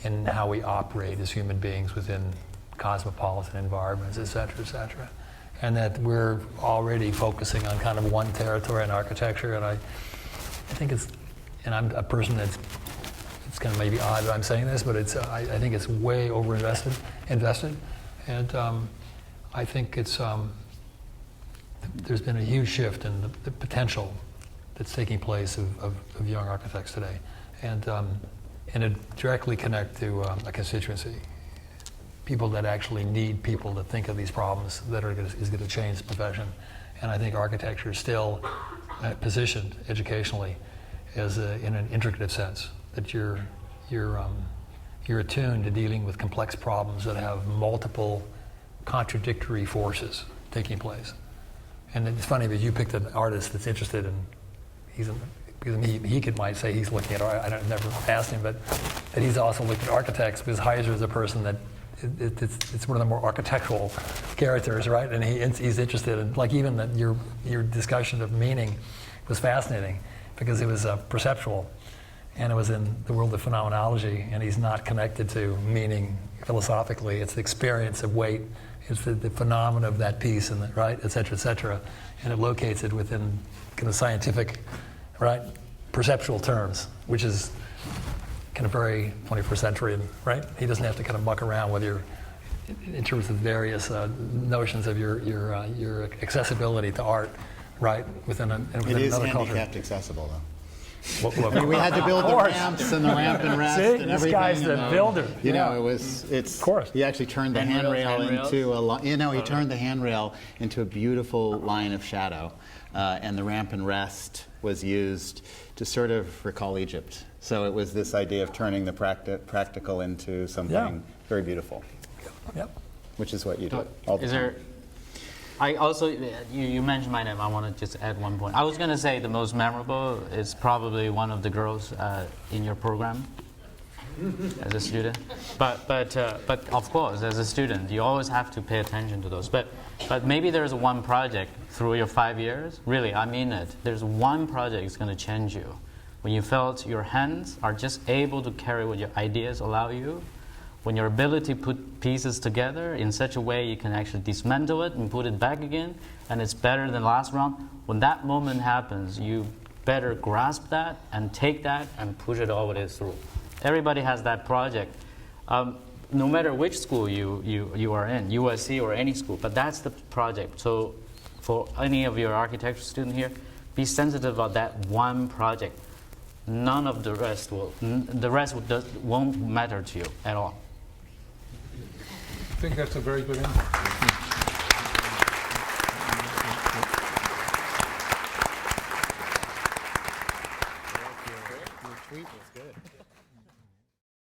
in how we operate as human beings within cosmopolitan environments, et cetera, and that we're already focusing on kind of one territory in architecture, and I think it's, and I'm a person that's, it's kind of maybe odd that I'm saying this, but it's I think it's way invested, and I think it's there's been a huge shift in the potential that's taking place of young architects today, and it directly connect to a constituency, people that actually need people to think of these problems that is going to change the profession, and I think architecture is still positioned educationally as in an integrative sense, that you're attuned to dealing with complex problems that have multiple contradictory forces taking place. And it's funny because you picked an artist that's interested in, he might say he's looking at, I've never asked him, but that he's also looked at architects, because Heiser is a person that it's one of the more architectural characters, right? And he's interested in, like, even your discussion of meaning was fascinating because it was perceptual, and it was in the world of phenomenology, and he's not connected to meaning philosophically. It's the experience of weight. It's the phenomena of that piece, and right, et cetera, and it locates it within kind of scientific, right, perceptual terms, which is kind of very 21st century, and right, he doesn't have to kind of muck around with your, in terms of various notions of your accessibility to art, right, within another culture. It is handicapped accessible, though. Well, I mean, we had to build the ramps and the ramp and rest See, and this everything. guy's the builder. You know, it's. Of course. He actually turned the handrail into a. He turned the handrail into a beautiful line of shadow, and the ramp and rest was used to sort of recall Egypt. So it was this idea of turning the practical into something very beautiful. Yep. Which is what you do all the time. I also, you mentioned my name. I want to just add one point. I was going to say the most memorable is probably one of the girls in your program as a student. But of course, as a student, you always have to pay attention to those. But maybe there's one project through your 5 years. Really, I mean it. There's one project that's going to change you. When you felt your hands are just able to carry what your ideas allow you. When your ability to put pieces together in such a way you can actually dismantle it and put it back again, and it's better than last round, when that moment happens, you better grasp that and take that and push it all the way through. Everybody has that project. No matter which school you are in, USC or any school, but that's the project. So for any of your architecture students here, be sensitive about that one project. None of the rest won't matter to you at all. I think that's a very good answer.